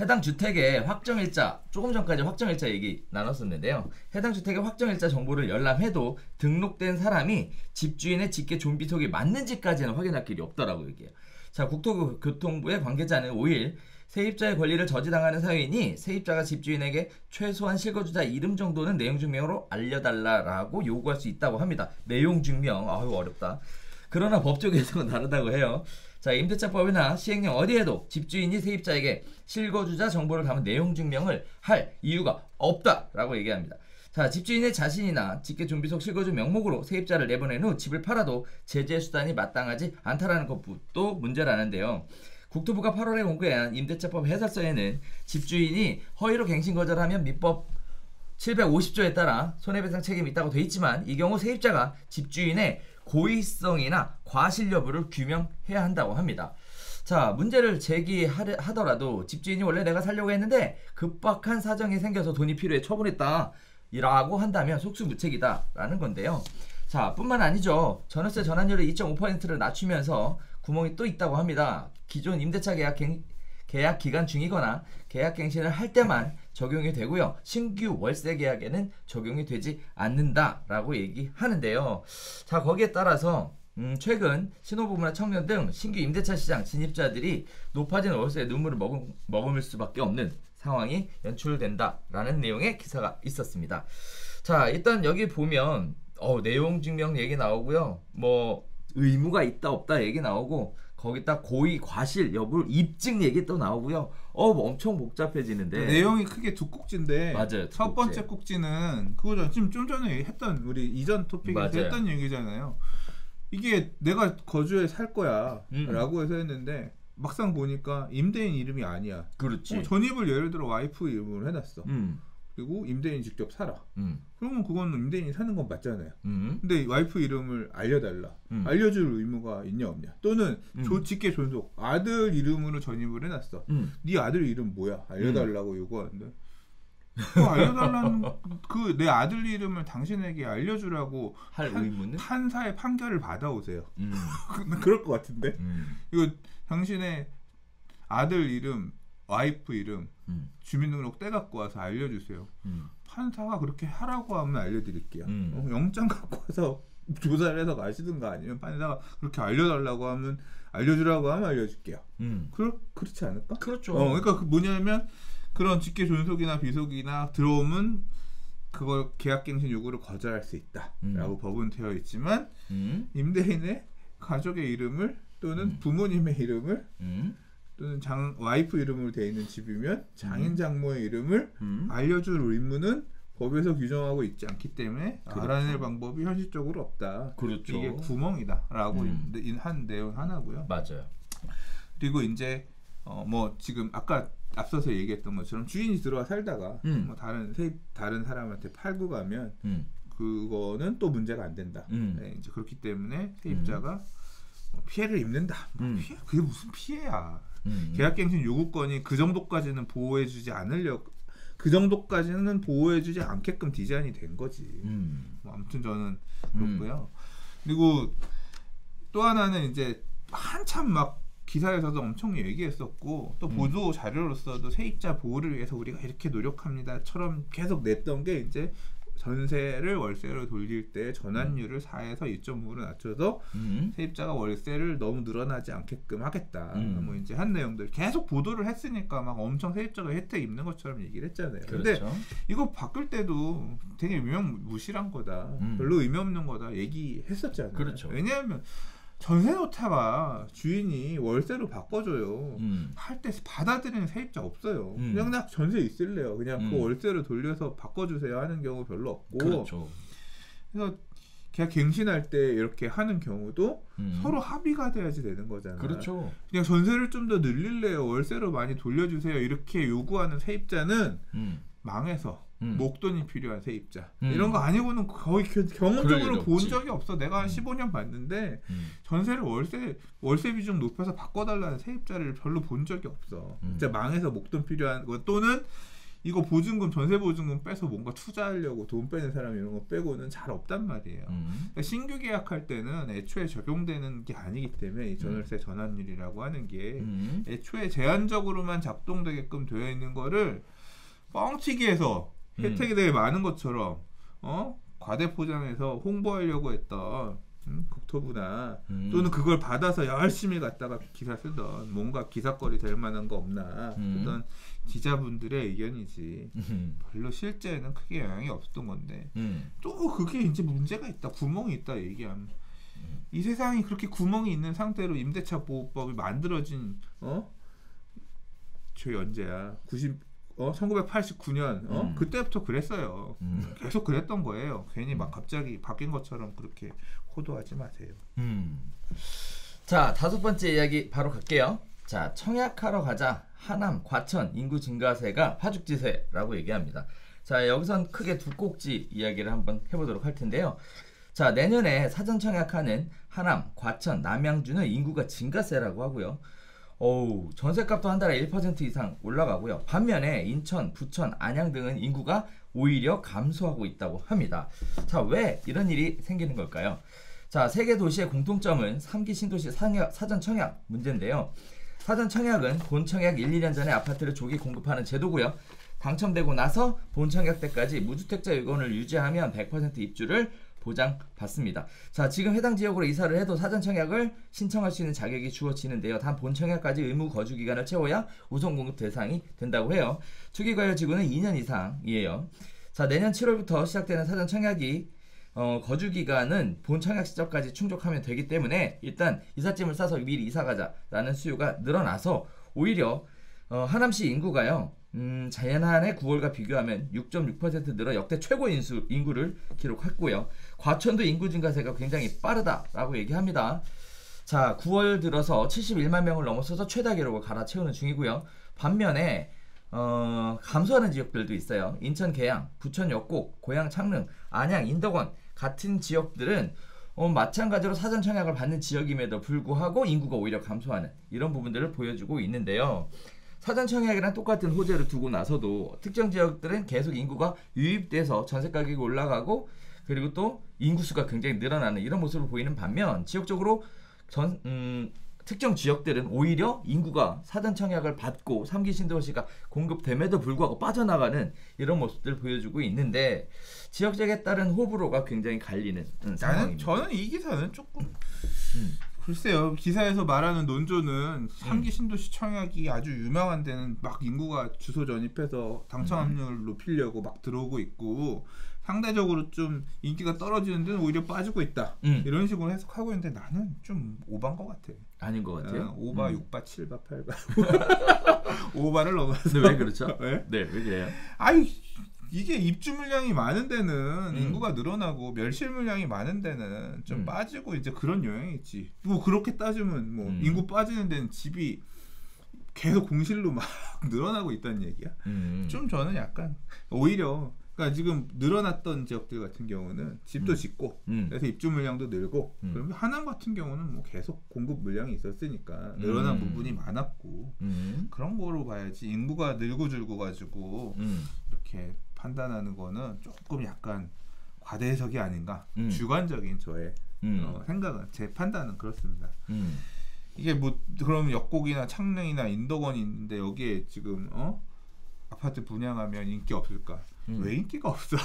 해당 주택의 확정일자, 조금 전까지 확정일자 얘기 나눴었는데요. 해당 주택의 확정일자 정보를 열람해도 등록된 사람이 집주인의 직계 존비속이 맞는지까지는 확인할 길이 없다라고 얘기해요. 자, 국토교통부의 관계자는 5일 세입자의 권리를 저지당하는 사유이니 세입자가 집주인에게 최소한 실거주자 이름 정도는 내용 증명으로 알려달라고 요구할 수 있다고 합니다. 내용 증명, 아유 어렵다. 그러나 법적 해석은 다르다고 해요. 자, 임대차법이나 시행령 어디에도 집주인이 세입자에게 실거주자 정보를 담은 내용 증명을 할 이유가 없다라고 얘기합니다. 자, 집주인의 자신이나 직계 존비속 실거주 명목으로 세입자를 내보낸 후 집을 팔아도 제재 수단이 마땅하지 않다라는 것도 문제라는데요. 국토부가 8월에 공개한 임대차법 해설서에는 집주인이 허위로 갱신 거절하면 민법 750조에 따라 손해배상 책임이 있다고 돼 있지만 이 경우 세입자가 집주인의 고의성이나 과실 여부를 규명해야 한다고 합니다. 자, 문제를 제기하더라도 집주인이 원래 내가 살려고 했는데 급박한 사정이 생겨서 돈이 필요해 처분했다 라고 한다면 속수무책이다 라는 건데요. 자, 뿐만 아니죠. 전월세 전환율을 2.5%를 낮추면서 구멍이 또 있다고 합니다. 기존 임대차 계약 기간 중이거나 계약갱신을 할 때만 적용이 되고요. 신규 월세 계약에는 적용이 되지 않는다라고 얘기하는데요. 자, 거기에 따라서 최근 신혼부부나 청년 등 신규 임대차 시장 진입자들이 높아진 월세에 눈물을 머금을 수밖에 없는 상황이 연출된다라는 내용의 기사가 있었습니다. 자, 일단 여기 보면 내용 증명 얘기 나오고요. 뭐 의무가 있다 없다 얘기 나오고 거기다 고의 과실 여부 입증 얘기 또 나오고요. 엄청 복잡해지는데 내용이 크게 두 꼭지인데 맞아요, 첫 번째 꼭지는 그거죠. 지금 좀 전에 했던 우리 이전 토픽에서 맞아요. 했던 얘기잖아요. 이게 내가 거주해 살 거야 라고 해서 했는데 막상 보니까 임대인 이름이 아니야. 그렇지. 전입을 예를 들어 와이프 이름으로 해놨어. 그리고 임대인 직접 살아. 그러면 그건 임대인이 사는 건 맞잖아요. 근데 와이프 이름을 알려달라. 알려줄 의무가 있냐 없냐. 또는 직계 존속 아들 이름으로 전입을 해놨어. 네 아들 이름 뭐야? 알려달라고 요구하는데 알려달라는 그 내 아들 이름을 당신에게 알려주라고 할 의무는 판사의 판결을 받아오세요. 그럴 것 같은데 이거 당신의 아들 이름 와이프 이름 주민등록 떼갖고 와서 알려주세요. 판사가 그렇게 하라고 하면 알려드릴게요. 영장 갖고 와서 조사를 해서 가시든가 아니면 판사가 그렇게 알려달라고 하면 알려주라고 하면 알려줄게요. 그렇지 않을까? 그렇죠. 그러니까 뭐냐면 그런 직계 존속이나 비속이나 들어오면 그걸 계약갱신 요구를 거절할 수 있다라고 법은 되어 있지만 임대인의 가족의 이름을 또는 부모님의 이름을 또는 와이프 이름으로 되어 있는 집이면 장인 장모의 이름을 알려줄 의무는 법에서 규정하고 있지 않기 때문에 그렇죠. 알아낼 방법이 현실적으로 없다. 그렇죠. 이게 구멍이다라고 한 내용 하나고요. 맞아요. 그리고 이제 뭐 지금 아까 앞서서 얘기했던 것처럼 주인이 들어와 살다가 뭐 다른 사람한테 팔고 가면 그거는 또 문제가 안 된다. 네, 이제 그렇기 때문에 세입자가 피해를 입는다. 그게 무슨 피해야? 계약갱신 요구권이 그 정도까지는 보호해주지 않으려고. 그 정도까지는 보호해주지 않게끔 디자인이 된 거지. 뭐 아무튼 저는 그렇고요. 그리고 또 하나는 이제 한참 막 기사에서도 엄청 얘기했었고 또 보도 자료로서도 세입자 보호를 위해서 우리가 이렇게 노력합니다처럼 계속 냈던 게 이제 전세를 월세로 돌릴 때 전환율을 4에서 2.5로 낮춰서 세입자가 월세를 너무 늘어나지 않게끔 하겠다. 뭐 이제 한 내용들 계속 보도를 했으니까 막 엄청 세입자가 혜택 입는 것처럼 얘기를 했잖아요. 근데 그렇죠. 이거 바꿀 때도 되게 유명무실한 거다. 별로 의미 없는 거다 얘기했었잖아요. 그렇죠. 왜냐하면 전세 놓다가 주인이 월세로 바꿔줘요. 할 때 받아들이는 세입자 없어요. 그냥 나 전세 있을래요. 그냥 그 월세로 돌려서 바꿔주세요 하는 경우 별로 없고. 그렇죠. 그래서 계약 갱신할 때 이렇게 하는 경우도 서로 합의가 돼야지 되는 거잖아요. 그렇죠. 그냥 전세를 좀 더 늘릴래요. 월세로 많이 돌려주세요. 이렇게 요구하는 세입자는 망해서 목돈이 필요한 세입자 이런 거 아니고는 거의 경험적으로 본 적이 없어. 내가 한 15년 봤는데 전세를 월세 비중 높여서 바꿔달라는 세입자를 별로 본 적이 없어. 진짜 망해서 목돈 필요한 거 또는 이거 보증금 전세 보증금 빼서 뭔가 투자하려고 돈 빼는 사람 이런 거 빼고는 잘 없단 말이에요. 그러니까 신규 계약할 때는 애초에 적용되는 게 아니기 때문에 이 전월세 전환율이라고 하는 게 애초에 제한적으로만 작동되게끔 되어 있는 거를 뻥치기 해서 혜택이 되게 많은 것처럼 과대 포장해서 홍보하려고 했던 국토부나 또는 그걸 받아서 열심히 갖다가 기사 쓰던 뭔가 기사거리 될 만한 거 없나 그런 기자분들의 의견이지 별로 실제는 크게 영향이 없었던 건데 또 그게 이제 문제가 있다, 구멍이 있다 얘기하면 이 세상이 그렇게 구멍이 있는 상태로 임대차 보호법이 만들어진 저희 언제야 1989년 그때부터 그랬어요. 계속 그랬던 거예요. 괜히 막 갑자기 바뀐 것처럼 그렇게 호도하지 마세요. 자, 5번째 이야기 바로 갈게요. 자, 청약하러 가자. 하남, 과천 인구 증가세가 파죽지세라고 얘기합니다. 자, 여기선 크게 두 꼭지 이야기를 한번 해보도록 할 텐데요. 자, 내년에 사전 청약하는 하남, 과천, 남양주는 인구가 증가세라고 하고요. 전셋값도 한 달에 1% 이상 올라가고요. 반면에 인천, 부천, 안양 등은 인구가 오히려 감소하고 있다고 합니다. 자, 왜 이런 일이 생기는 걸까요? 자, 세 개 도시의 공통점은 3기 신도시 사전 청약 문제인데요. 사전 청약은 본 청약 1, 2년 전에 아파트를 조기 공급하는 제도고요. 당첨되고 나서 본 청약 때까지 무주택자 요건을 유지하면 100% 입주를 보장받습니다. 자, 지금 해당 지역으로 이사를 해도 사전 청약을 신청할 수 있는 자격이 주어지는데요. 단 본 청약까지 의무 거주 기간을 채워야 우선 공급 대상이 된다고 해요. 투기 과열 지구는 2년 이상이에요. 자, 내년 7월부터 시작되는 사전 청약이 거주 기간은 본 청약 시점까지 충족하면 되기 때문에 일단 이삿짐을 싸서 미리 이사 가자라는 수요가 늘어나서 오히려 하남시 인구가요. 지난해 9월과 비교하면 6.6% 늘어 역대 최고 인구를 기록했고요. 과천도 인구 증가세가 굉장히 빠르다라고 얘기합니다. 자, 9월 들어서 71만 명을 넘어서서 최다 기록을 갈아채우는 중이고요. 반면에 감소하는 지역들도 있어요. 인천 계양, 부천 역곡, 고양 창릉, 안양 인덕원 같은 지역들은 마찬가지로 사전 청약을 받는 지역임에도 불구하고 인구가 오히려 감소하는 이런 부분들을 보여주고 있는데요. 사전 청약이랑 똑같은 호재를 두고 나서도 특정 지역들은 계속 인구가 유입돼서 전세 가격이 올라가고 그리고 또 인구수가 굉장히 늘어나는 이런 모습을 보이는 반면 지역적으로 특정 지역들은 오히려 인구가 사전 청약을 받고 3기 신도시가 공급됨에도 불구하고 빠져나가는 이런 모습들을 보여주고 있는데 지역적에 따른 호불호가 굉장히 갈리는 상황입니다. 저는 이 기사는 조금 글쎄요. 기사에서 말하는 논조는 3기 신도시 청약이 아주 유명한 데는 막 인구가 주소 전입해서 당첨 확률을 높이려고 막 들어오고 있고 상대적으로 좀 인기가 떨어지는 데는 오히려 빠지고 있다. 이런 식으로 해석하고 있는데 나는 좀 오바인 것 같아. 아닌 것 같아요. 5바, 6바, 7바, 8바 5바를 넘어서. 왜 그렇죠? 네? 네, 왜 그래요? 아유, 이게 입주 물량이 많은 데는 인구가 늘어나고 멸실 물량이 많은 데는 좀 빠지고 이제 그런 영향이 있지. 뭐 그렇게 따지면 뭐 인구 빠지는 데는 집이 계속 공실로 막 늘어나고 있다는 얘기야. 좀 저는 약간 오히려 그러니까 지금 늘어났던 지역들 같은 경우는 집도 짓고 그래서 입주 물량도 늘고 그러면 하남 같은 경우는 뭐 계속 공급 물량이 있었으니까 늘어난 부분이 많았고 그런 거로 봐야지 인구가 늘고 줄고 가지고 이렇게 판단하는 거는 조금 약간 과대 해석이 아닌가. 주관적인 저의 생각은 제 판단은 그렇습니다. 이게 뭐 그럼 역곡이나 창릉이나 인덕원이 있는데 여기에 지금 아파트 분양하면 인기 없을까? 왜 인기가 없어?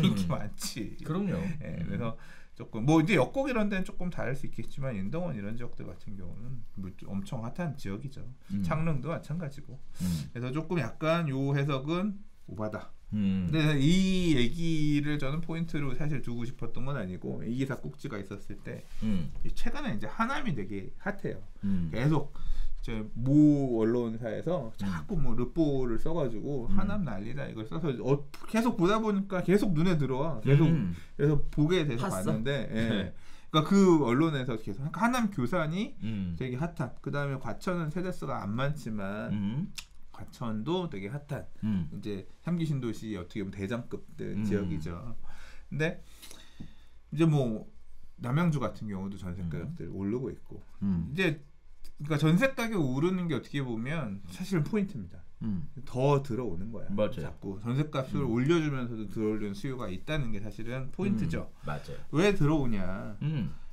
인기 많지. 그럼요. 네, 그래서 조금 뭐 이제 역곡 이런 데는 조금 다를 수 있겠지만 인덕원 이런 지역들 같은 경우는 뭐 엄청 핫한 지역이죠. 창릉도 마찬가지고. 그래서 조금 약간 요 해석은 오바다. 근데 이 얘기를 저는 포인트로 사실 두고 싶었던 건 아니고 이 기사 꼭지가 있었을 때 최근에 이제 하남이 되게 핫해요. 계속 모 언론사에서 자꾸 뭐 르포를 써가지고 하남 난리다 이걸 써서 계속 보다 보니까 계속 눈에 들어와. 그래서 보게 돼서 봤어? 봤는데 예. 그러니까 그 언론에서 계속 하남 교산이 되게 핫한. 그 다음에 과천은 세대수가 안 많지만 과천도 되게 핫한 이제 3기 신도시 어떻게 보면 대장급 지역이죠. 근데 이제 뭐 남양주 같은 경우도 전세 가격들 오르고 있고 이제 그러니까 전세 가격 오르는 게 어떻게 보면 사실은 포인트입니다. 더 들어오는 거야. 맞아요. 자꾸 전셋값을 올려주면서도 들어오는 수요가 있다는 게 사실은 포인트죠. 맞아요. 왜 들어오냐?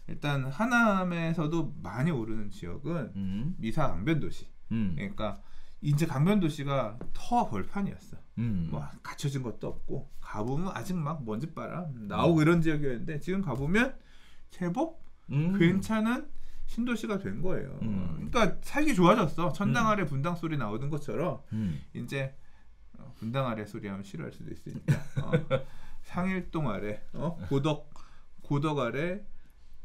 일단 하남에서도 많이 오르는 지역은 미사 강변 도시. 그러니까 이제 강변 도시가 더 벌판이었어. 뭐 갖춰진 것도 없고 가보면 아직 막 먼지바람 나오고 이런 지역이었는데 지금 가보면 제법 괜찮은 신도시가 된 거예요. 그러니까 살기 좋아졌어. 천당 아래 분당 소리 나오는 것처럼 이제 분당 아래 소리 하면 싫어할 수도 있으니까 상일동 아래 고덕 아래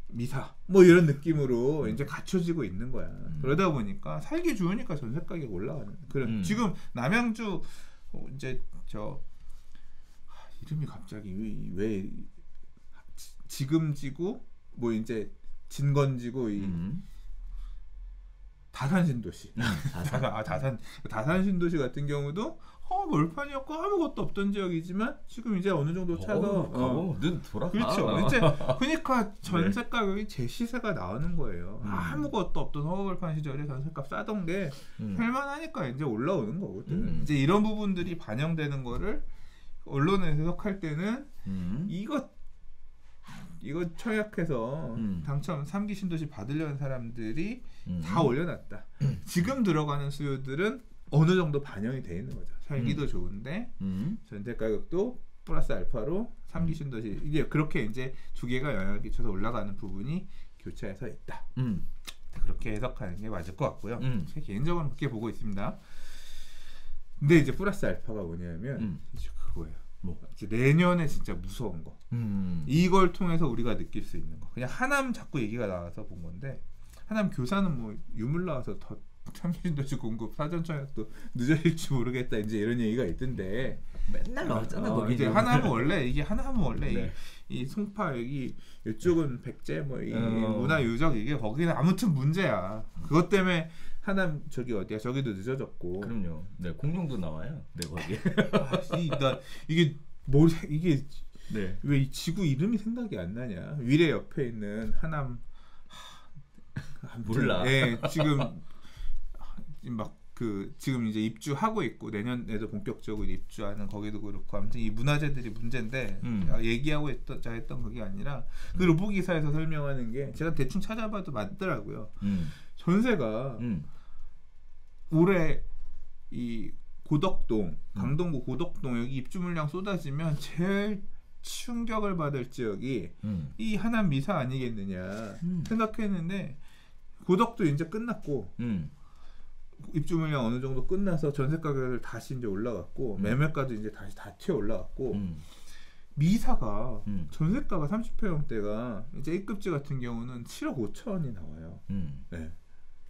미사 뭐 이런 느낌으로 이제 갖춰지고 있는 거야. 그러다 보니까 살기 좋으니까 전세 가격 올라가는. 그런 지금 남양주 이제 저 이름이 갑자기 왜 지금지구 뭐 이제 진건지구 이 다산 신도시. 다산 신도시 같은 경우도 멀판이었고 아무것도 없던 지역이지만 지금 이제 어느 정도 차서 눈 돌아가. 그렇죠. 이제 그러니까 전세 가격이 제 시세가 나오는 거예요. 아무것도 없던 허벌판 시절에 전세값 싸던 게 할만하니까 이제 올라오는 거거든. 이제 이런 부분들이 반영되는 거를 언론에 해석할 때는 이거 청약해서 당첨 3기 신도시 받으려는 사람들이 다 올려놨다. 지금 들어가는 수요들은 어느 정도 반영이 돼 있는 거죠. 살기도 좋은데 전세 가격도 플러스 알파로 3기 신도시 이게 그렇게 이제 두 개가 영향을 끼쳐서 올라가는 부분이 교차해서 있다. 그렇게 해석하는 게 맞을 것 같고요. 제 개인적으로는 그렇게 보고 있습니다. 근데 이제 플러스 알파가 뭐냐면 이제 그거예요. 이제 내년에 진짜 무서운 거. 이걸 통해서 우리가 느낄 수 있는 거. 그냥 하남 자꾸 얘기가 나와서 본 건데 하남 교사는 뭐 유물 나와서 더 3기 신도시 공급 사전 청약도 늦어질지 모르겠다 이제 이런 얘기가 있던데 맨날 나왔잖아. 이제 하남은 원래 네. 이 송파 여기 이쪽은 백제 뭐 이 문화유적 이게 거기는 아무튼 문제야. 그것 때문에 하남 저기 어디야 저기도 늦어졌고. 그럼요. 네 공룡도 나와요. 네 거기. 이게 왜 이 지구 이름이 생각이 안 나냐? 위례 옆에 있는 하남 몰라. 네, 지금 지금 이제 입주하고 있고 내년에도 본격적으로 입주하는 거기도 그렇고 아무튼 이 문화재들이 문제인데 얘기하고 했던 그게 아니라 그 로보 기사에서 설명하는 게 제가 대충 찾아봐도 맞더라고요. 전세가 올해 이 고덕동 강동구 고덕동 여기 입주 물량 쏟아지면 제일 충격을 받을 지역이 이 하남 미사 아니겠느냐 생각했는데 고덕도 이제 끝났고 입주 물량 어느 정도 끝나서 전세 가격을 다시 이제 올라갔고 매매가도 이제 다시 다 튀어 올라갔고 미사가 전세가가 30평대가 이제 A급지 같은 경우는 7억 5천이 나와요. 네.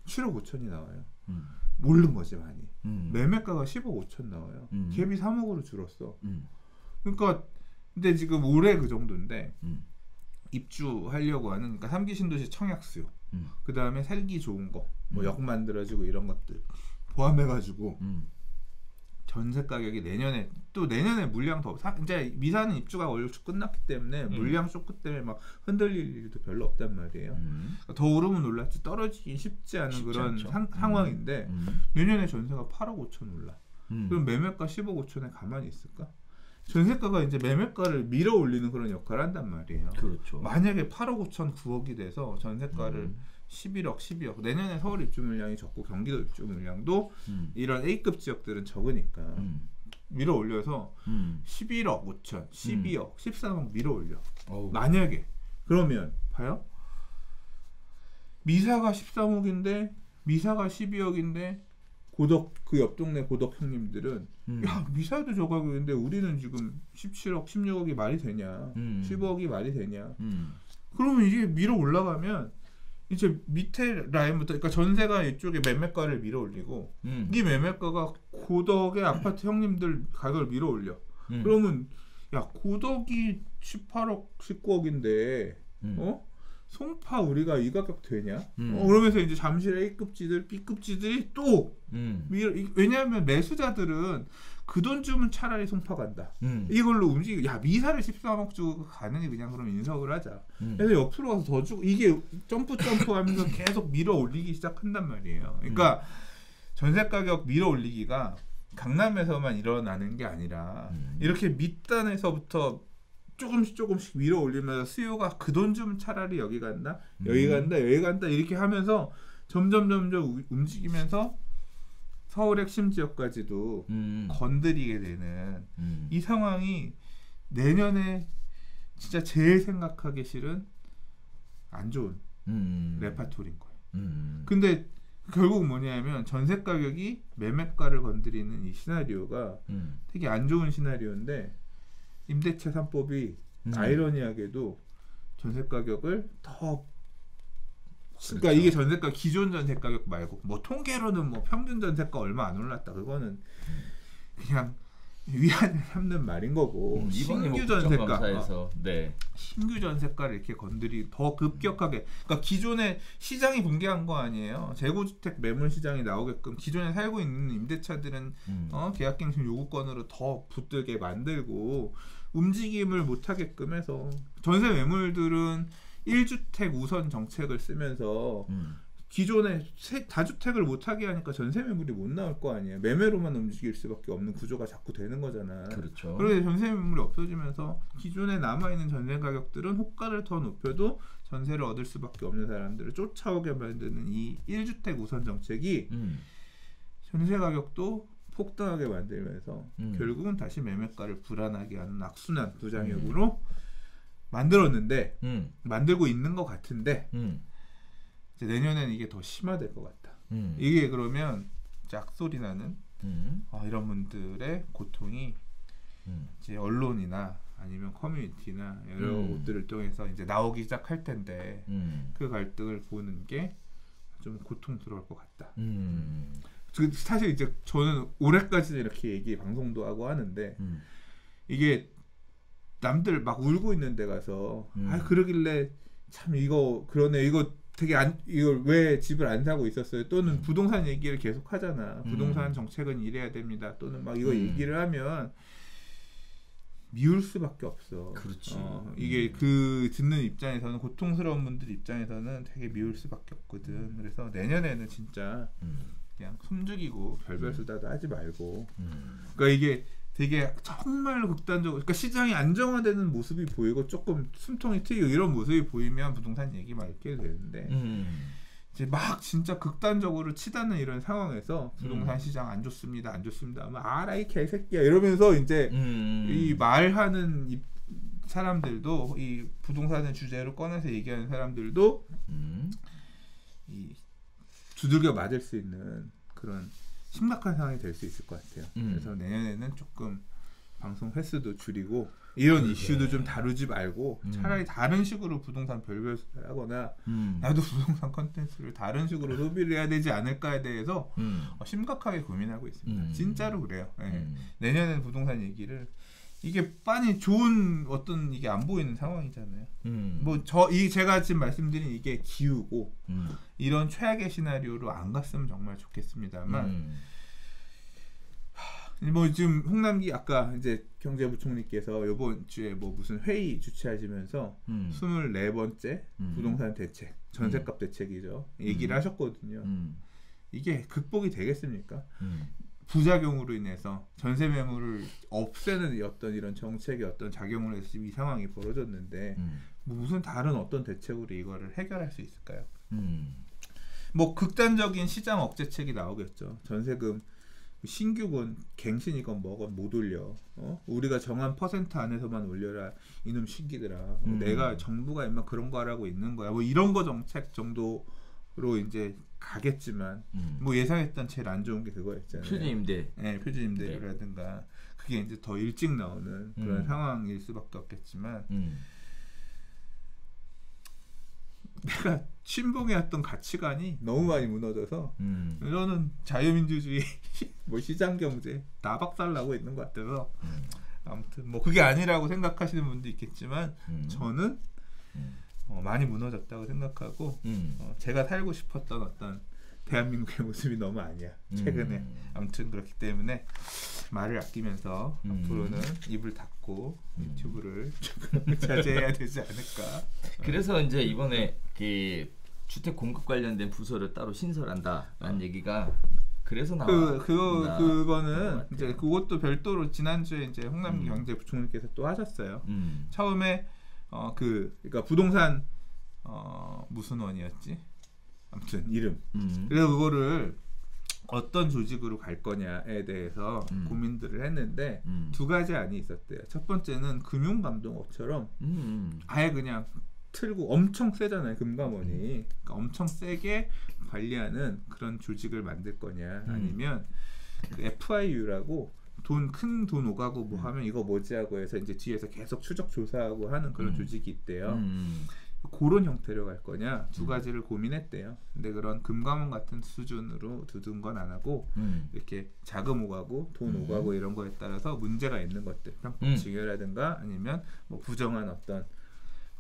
7억 5천이 나와요. 모르는 거지 많이. 매매가가 10억 5천 나와요. 갭이 3억으로 줄었어. 그러니까 근데 지금 올해 그 정도인데 입주하려고 하는 그러니까 3기 신도시 청약 수요. 그 다음에 살기 좋은 거, 뭐 역 만들어지고 이런 것들 포함해가지고 전세 가격이 내년에 물량 더 이제 미사는 입주가 원래 끝났기 때문에 물량 쇼크 때문에 막 흔들릴 일도 별로 없단 말이에요. 그러니까 더 오르면 올랐지 떨어지기 쉽지 않은 그런 상황인데 내년에 전세가 8억 5천 올라. 그럼 매매가 10억 5천에 가만히 있을까? 전세가가 이제 매매가를 밀어 올리는 그런 역할을 한단 말이에요. 그렇죠. 만약에 8억 5천 9억이 돼서 전세가를 11억, 12억 내년에 서울 입주 물량이 적고 경기도 입주 물량도 이런 A급 지역들은 적으니까 밀어 올려서 11억 5천, 12억, 13억 밀어 올려. 만약에 그러면 봐요. 미사가 13억인데 미사가 12억인데 고덕 그 옆 동네 고덕 형님들은 야 미사도 저 가격인데 우리는 지금 17억 16억이 말이 되냐 15억이 말이 되냐 그러면 이게 밀어 올라가면 이제 밑에 라인부터 그러니까 전세가 이쪽에 매매가를 밀어 올리고 이 매매가가 고덕의 아파트 형님들 가격을 밀어 올려 그러면 야 고덕이 18억 19억인데 송파 우리가 이 가격 되냐? 그러면서 이제 잠실 A급지들, B급지들이 또 왜냐하면 매수자들은 그 돈 주면 차라리 송파 간다. 이걸로 야 미사를 13억 주고 가느니 그냥 그럼 인석을 하자. 그래서 옆으로 가서 더 주고 이게 점프하면서 계속 밀어 올리기 시작한단 말이에요. 그러니까 전세 가격 밀어 올리기가 강남에서만 일어나는 게 아니라 이렇게 밑단에서부터 조금씩 위로 올리면서 수요가 그 돈 좀 차라리 여기 간다 여기 간다 여기 간다 이렇게 하면서 점점 움직이면서 서울 핵심 지역까지도 건드리게 되는 이 상황이 내년에 진짜 제일 생각하기 싫은 안 좋은 레파토리인 거예요. 근데 결국 뭐냐면 전세 가격이 매매가를 건드리는 이 시나리오가 되게 안 좋은 시나리오인데 임대차 3법이 아이러니하게도 전세 가격을 더 그러니까 이게 전세가 기존 전세 가격 말고 뭐 통계로는 뭐 평균 전세가 얼마 안 올랐다 그거는 그냥 위안을 삼는 말인 거고 신규 전세가 신규 전세가를 이렇게 더 급격하게 그러니까 기존에 시장이 붕괴한 거 아니에요. 재고주택 매물 시장이 나오게끔 기존에 살고 있는 임대차들은 계약갱신 요구권으로 더 붙들게 만들고 움직임을 못하게끔 해서 전세 매물들은 1주택 우선 정책을 쓰면서 기존에 다주택을 못하게 하니까 전세 매물이 못 나올 거 아니에요. 매매로만 움직일 수밖에 없는 구조가 자꾸 되는 거잖아. 그렇죠. 그런데 전세 매물이 없어지면서 기존에 남아있는 전세 가격들은 호가를 더 높여도 전세를 얻을 수밖에 없는 사람들을 쫓아오게 만드는 이 1주택 우선 정책이 전세 가격도 폭등하게 만들면서 결국은 다시 매매가를 불안하게 하는 악순환 부작용으로 만들었는데 만들고 있는 것 같은데 이제 내년에는 이게 더 심화될 것 같다. 이게 그러면 짝소리 나는 이런 분들의 고통이 이제 언론이나 아니면 커뮤니티나 여러 곳들을 통해서 이제 나오기 시작할 텐데 그 갈등을 보는 게 좀 고통스러울 것 같다. 사실 이제 저는 올해까지 이렇게 방송도 하고 하는데 이게 남들 막 울고 있는 데 가서 그러길래 참 이거 그러네 이거 되게 이걸 왜 집을 안 사고 있었어요 또는 부동산 얘기를 계속 하잖아. 부동산 정책은 이래야 됩니다 또는 막 이거 얘기를 하면 미울 수밖에 없어. 그렇지. 이게 그 듣는 입장에서는 고통스러운 분들 입장에서는 되게 미울 수밖에 없거든. 그래서 내년에는 진짜 그냥 숨죽이고 별별 수다도 하지 말고 그러니까 이게 되게 정말로 극단적으로 그러니까 시장이 안정화되는 모습이 보이고 조금 숨통이 트이고 이런 모습이 보이면 부동산 얘기 막 이렇게 되는데 이제 막 진짜 극단적으로 치닫는 이런 상황에서 부동산 시장 안 좋습니다 하면 알아 이 개새끼야 이러면서 이제 이 말하는 사람들도 이 부동산을 주제로 꺼내서 얘기하는 사람들도 이 두들겨 맞을 수 있는 그런 심각한 상황이 될 수 있을 것 같아요. 그래서 내년에는 조금 방송 횟수도 줄이고 이런 이슈도 좀 다루지 말고 차라리 다른 식으로 부동산 별별 하거나 나도 부동산 컨텐츠를 다른 식으로 소비를 해야 되지 않을까에 대해서 심각하게 고민하고 있습니다. 진짜로 그래요. 네. 내년에는 부동산 얘기를 이게 빤히 좋은 어떤 이게 안 보이는 상황이잖아요. 뭐 제가 지금 말씀드린 이게 기우고 이런 최악의 시나리오로 안 갔으면 정말 좋겠습니다만 뭐 지금 홍남기 아까 이제 경제부총리께서 이번 주에 뭐 무슨 회의 주최하시면서 24번째 부동산 대책, 전셋값 대책이죠. 얘기를 하셨거든요. 이게 극복이 되겠습니까? 부작용으로 인해서 전세 매물을 없애는 어떤 이런 정책의 어떤 작용을 해서 지금 이 상황이 벌어졌는데 뭐 무슨 다른 어떤 대책으로 이거를 해결할 수 있을까요? 뭐 극단적인 시장 억제책이 나오겠죠. 전세금 신규건 갱신이건 뭐건 못 올려. 우리가 정한 퍼센트 안에서만 올려라. 이놈 신기들아. 내가 정부가 인마 그런 거 하라고 있는 거야. 뭐 이런 거 정책 정도로 이제 가겠지만 뭐 예상했던 제일 안 좋은 게 그거였잖아요. 표준임대. 네, 표준임대라든가 그게 이제 더 일찍 나오는 그런 상황일 수밖에 없겠지만 내가 신봉해왔던 가치관이 너무 많이 무너져서 저는 자유민주주의 뭐 시장경제 다 박살나고 있는 것 같아서 아무튼 뭐 그게 아니라고 생각하시는 분도 있겠지만 저는 많이 무너졌다고 생각하고 제가 살고 싶었던 어떤 대한민국의 모습이 너무 아니야 최근에. 아무튼 그렇기 때문에 말을 아끼면서 앞으로는 입을 닫고 유튜브를 조금 자제해야 되지 않을까. 그래서 이제 이번에 그 주택 공급 관련된 부서를 따로 신설한다라는 얘기가 그래서 그거는 이제 그것도 별도로 지난주에 이제 홍남기 경제부총리께서 또 하셨어요. 처음에 그러니까 부동산 무슨 원이었지? 아무튼 이름. 그래서 그거를 어떤 조직으로 갈 거냐에 대해서 고민들을 했는데 두 가지 안이 있었대요. 첫 번째는 금융감독원처럼 아예 그냥 틀고 엄청 세잖아요, 금감원이. 그러니까 엄청 세게 관리하는 그런 조직을 만들 거냐, 아니면 그 FIU라고 큰 돈 오가고 뭐 하면 이거 뭐지 하고 해서 이제 뒤에서 계속 추적 조사하고 하는 그런 조직이 있대요. 그런 형태로 갈 거냐, 두 가지를 고민했대요. 근데 그런 금감원 같은 수준으로 두둔 건 안 하고 이렇게 자금 오가고 돈 오가고 이런 거에 따라서 문제가 있는 것들, 편법 증여라든가 아니면 뭐 부정한 어떤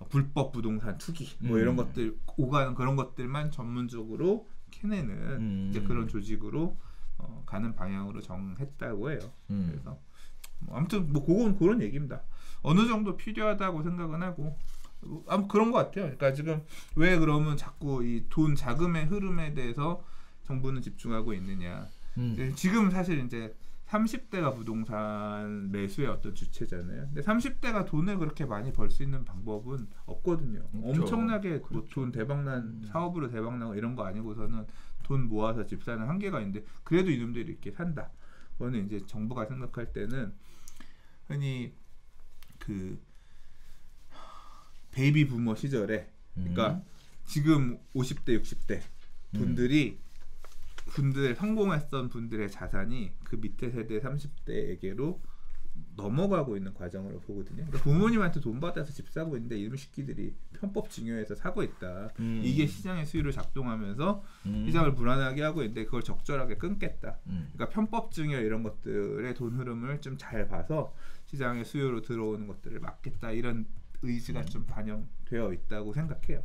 불법 부동산 투기 뭐 이런 것들 오가는 그런 것들만 전문적으로 캐내는 이제 그런 조직으로 가는 방향으로 정했다고 해요. 그래서 아무튼 뭐 그런 얘기입니다. 어느 정도 필요하다고 생각은 하고. 아무 그런 것 같아요. 그러니까 지금 왜 그러면 자꾸 이 돈 자금의 흐름에 대해서 정부는 집중하고 있느냐. 지금 사실 이제 30대가 부동산 매수의 어떤 주체잖아요. 근데 30대가 돈을 그렇게 많이 벌 수 있는 방법은 없거든요. 없죠. 엄청나게 그렇죠. 뭐 돈 대박난 사업으로 대박나고 이런 거 아니고서는 돈 모아서 집 사는 한계가 있는데 그래도 이놈들이 이렇게 산다. 그거는 이제 정부가 생각할 때는 흔히 그 베이비 부머 시절에, 그러니까 지금 50대, 60대 분들이 분들 성공했던 분들의 자산이 그 밑에 세대 30대에게로 넘어가고 있는 과정으로 보거든요. 그러니까 부모님한테 돈 받아서 집 사고 있는데 이놈의 새끼들이 편법 증여해서 사고 있다. 이게 시장의 수요를 작동하면서 시장을 불안하게 하고 있는데 그걸 적절하게 끊겠다. 그러니까 편법 증여 이런 것들의 돈 흐름을 좀 잘 봐서 시장의 수요로 들어오는 것들을 막겠다. 이런 의지가 좀 반영되어 있다고 생각해요.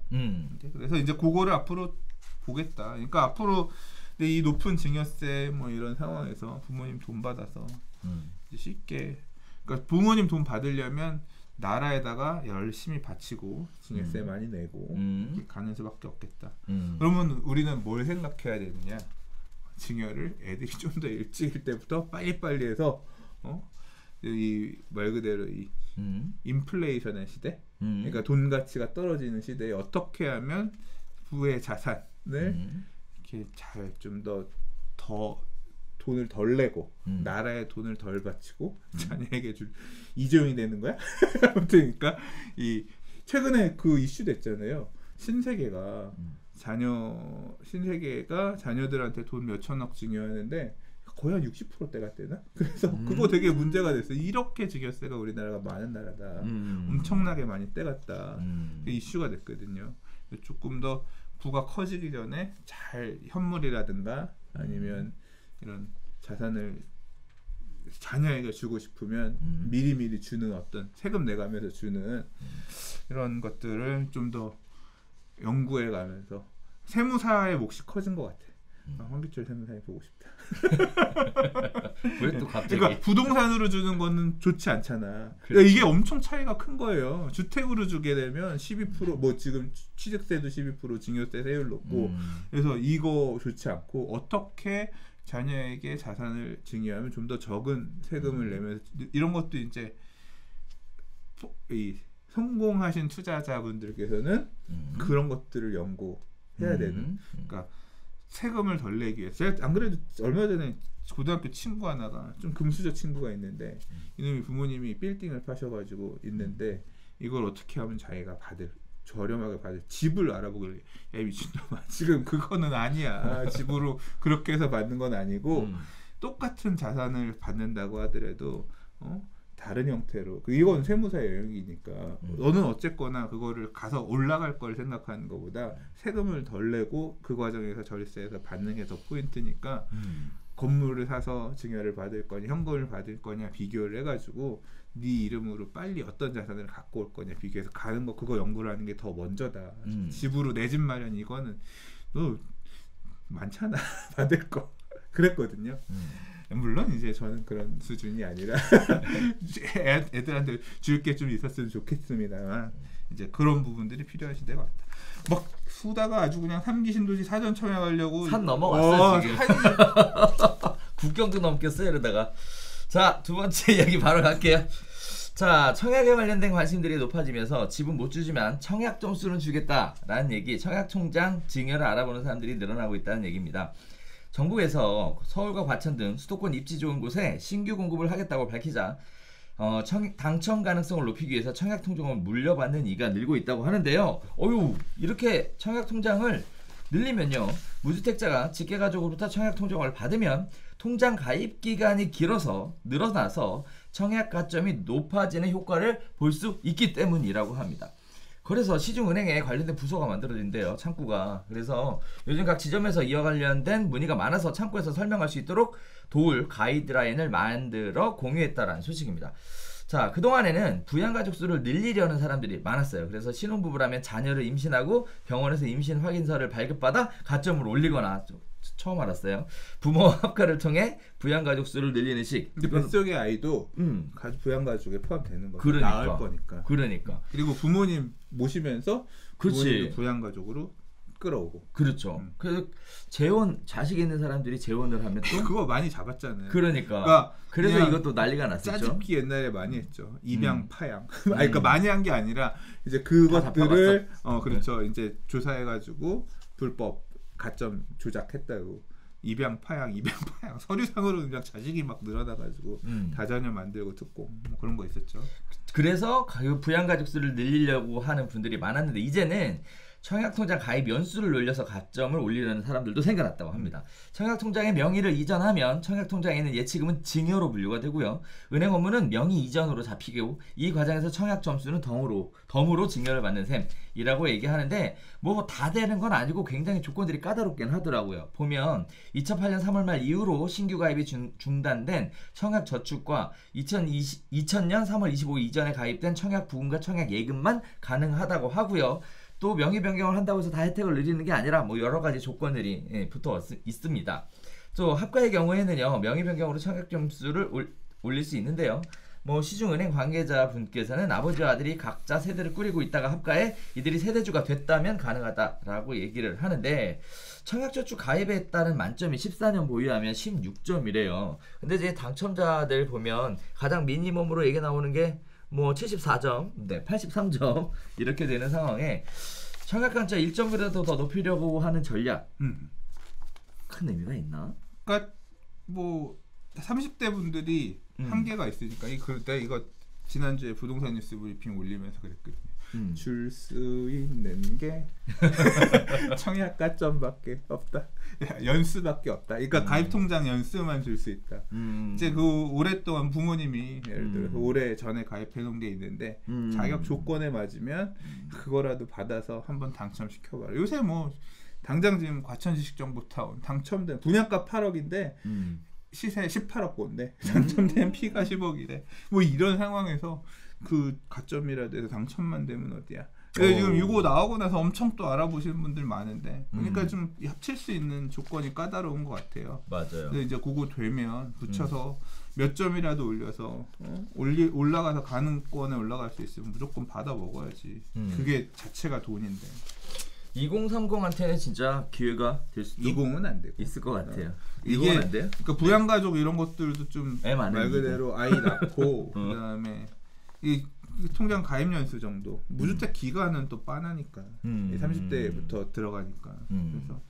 그래서 이제 그거를 앞으로 보겠다. 그러니까 앞으로 이 높은 증여세 뭐 이런 상황에서 부모님 돈 받아서 쉽게, 그러니까 부모님 돈 받으려면 나라에다가 열심히 바치고 증여세 많이 내고 이렇게 가는 수밖에 없겠다. 그러면 우리는 뭘 생각해야 되느냐? 증여를 애들이 좀 더 일찍일 때부터 빨리빨리 해서 이 말 그대로 이 인플레이션의 시대, 그러니까 돈 가치가 떨어지는 시대에 어떻게 하면 부의 자산을 이렇게 잘 좀 더 돈을 덜 내고 나라에 돈을 덜 바치고 자녀에게 줄 이재용이 되는 거야? 아무튼 그러니까 이 최근에 그 이슈 됐잖아요. 신세계가 자녀들한테 돈 몇천억 증여하는데 거의 한 60%대가 되나? 그래서 그거 되게 문제가 됐어요. 이렇게 증여세가 우리나라가 많은 나라다. 엄청나게 많이 떼갔다. 이슈가 됐거든요. 조금 더 부가 커지기 전에 잘 현물이라든가 아니면 이런 자산을 자녀에게 주고 싶으면 미리미리 주는 어떤 세금 내가면서 주는 이런 것들을 좀 더 연구해 가면서 세무사의 몫이 커진 것 같아. 황기철 세무사님 보고 싶다. 왜 또 갑자기? 그러니까 부동산으로 주는 거는 좋지 않잖아. 그러니까 이게 엄청 차이가 큰 거예요. 주택으로 주게 되면 12% 뭐 지금 취득세도 12% 증여세 세율 높고 그래서 이거 좋지 않고 어떻게 자녀에게 자산을 증여하면 좀 더 적은 세금을 내면서 이런 것도 이제 이 성공하신 투자자분들께서는 그런 것들을 연구해야 되는. 그러니까 세금을 덜 내기 위해서 제가 안 그래도 얼마 전에 고등학교 친구 하나가 좀 금수저 친구가 있는데 이놈이 부모님이 빌딩을 파셔가지고 있는데 이걸 어떻게 하면 자기가 저렴하게 받을 집을 알아보길래 야 미친놈아 지금 그거는 아니야. 집으로 그렇게 해서 받는 건 아니고 똑같은 자산을 받는다고 하더라도 다른 형태로 이건 세무사의 영역이니까 너는 어쨌거나 그거를 가서 올라갈 걸 생각하는 것보다 세금을 덜 내고 그 과정에서 절세에서 받는 게 더 포인트니까 건물을 사서 증여를 받을 거냐 현금을 받을 거냐 비교를 해가지고 네 이름으로 빨리 어떤 자산을 갖고 올 거냐 비교해서 가는 거 그거 연구를 하는 게 더 먼저다. 집으로 내 집 마련 이거는 너 많잖아 받을 거 그랬거든요. 물론 이제 저는 그런 수준이 아니라 애들한테 줄 게 좀 있었으면 좋겠습니다만 이제 그런 부분들이 필요한 시대가 왔다. 막 수다가 아주 그냥 3기 신도시 사전 청약하려고 산 넘어갔어요 지금. 국경도 넘겼어요 이러다가. 자, 두 번째 이야기 바로 갈게요. 자, 청약에 관련된 관심들이 높아지면서 집은 못 주지만 청약 점수는 주겠다라는 얘기, 청약 총장 증여를 알아보는 사람들이 늘어나고 있다는 얘기입니다. 정부에서 서울과 과천 등 수도권 입지 좋은 곳에 신규 공급을 하겠다고 밝히자 당첨 가능성을 높이기 위해서 청약 통장을 물려받는 이가 늘고 있다고 하는데요. 어휴, 이렇게 청약 통장을 늘리면요, 무주택자가 직계가족으로부터 청약 통장을 받으면 통장 가입 기간이 늘어나서 청약 가점이 높아지는 효과를 볼 수 있기 때문이라고 합니다. 그래서 시중은행에 관련된 부서가 만들어진대요, 창구가. 그래서 요즘 각 지점에서 이와 관련된 문의가 많아서 창구에서 설명할 수 있도록 도울 가이드라인을 만들어 공유했다라는 소식입니다. 자, 그동안에는 부양가족 수를 늘리려는 사람들이 많았어요. 그래서 신혼부부라면 자녀를 임신하고 병원에서 임신 확인서를 발급받아 가점을 올리거나, 처음 알았어요, 부모 합가를 통해 부양가족 수를 늘리는 식. 근데 뱃속의 아이도 부양가족에 포함되는 거죠. 그러니까. 낳을 거니까. 그러니까. 그리고 부모님 모시면서 그렇지. 부양가족으로 끌어오고. 그렇죠. 그래서 자식 있는 사람들이 재혼을 하면 또 그거 많이 잡았잖아요. 그러니까 그래서 이것도 난리가 났었죠. 짜집기 옛날에 많이 했죠. 입양, 파양. 그러니까 많이 한 게 아니라 이제 그것들을 그렇죠. 이제 조사해가지고 불법 가점 조작했다고. 입양, 파양 서류상으로 그냥 자식이 막 늘어나가지고 다자녀 만들고 듣고 뭐 그런 거 있었죠. 그래서 부양가족 수를 늘리려고 하는 분들이 많았는데, 이제는 청약통장 가입 연수를 늘려서 가점을 올리려는 사람들도 생겨났다고 합니다. 청약통장의 명의를 이전하면 청약통장에 있는 예치금은 증여로 분류가 되고요. 은행 업무는 명의 이전으로 잡히고, 이 과정에서 청약 점수는 덤으로 증여를 받는 셈이라고 얘기하는데, 뭐 다 되는 건 아니고 굉장히 조건들이 까다롭긴 하더라고요. 보면 2008년 3월 말 이후로 신규 가입이 중단된 청약저축과 2000년 3월 25일 이전에 가입된 청약부금과 청약예금만 가능하다고 하고요. 또 명의 변경을 한다고 해서 다 혜택을 누리는 게 아니라 뭐 여러 가지 조건들이 붙어 있습니다. 또 합가의 경우에는요, 명의 변경으로 청약 점수를 올릴 수 있는데요. 뭐 시중은행 관계자분께서는 아버지와 아들이 각자 세대를 꾸리고 있다가 합가에 이들이 세대주가 됐다면 가능하다라고 얘기를 하는데, 청약저축 가입에 따른 만점이 14년 보유하면 16점이래요. 근데 이제 당첨자들 보면 가장 미니멈으로 얘기 나오는 게 뭐 74점, 83점 이렇게 되는 상황에 청약간짜 1점이라도 더 높이려고 하는 전략, 큰 의미가 있나? 그러니까 뭐 30대 분들이 한계가 있으니까 이거 지난주에 부동산 뉴스 브리핑 올리면서 그랬거든요. 줄 수 있는 게 청약가점밖에 없다. 연수밖에 없다. 그러니까 가입통장 연수만 줄 수 있다. 이제 그 오랫동안 부모님이 예를 들어서 오래 전에 가입해놓은 게 있는데 자격 조건에 맞으면 그거라도 받아서 한번 당첨시켜봐라. 요새 뭐 당장 지금 과천지식정보타운 당첨된 분양가 8억인데 시세 18억 본데 당첨된 피가 10억이래. 뭐 이런 상황에서 그 가점이라도 해서 당첨만 되면 어디야. 그래서 지금 이거 나오고 나서 엄청 또 알아보시는 분들 많은데, 그러니까 좀 합칠 수 있는 조건이 까다로운 것 같아요. 맞아요. 근데 이제 그거 되면 붙여서 몇 점이라도 올려서 올라가서 가능권에 올라갈 수 있으면 무조건 받아 먹어야지. 그게 자체가 돈인데. 2030한테는 진짜 기회가 될 수도 20은 안 되고 있을 것 같아요. 이게 안 돼요? 그러니까 부양가족 이런 것들도 좀 말 그대로 아이 낳고 그다음에 이 통장 가입 연수 정도, 무주택 기간은 또 빤하니까 30대부터 들어가니까. 그래서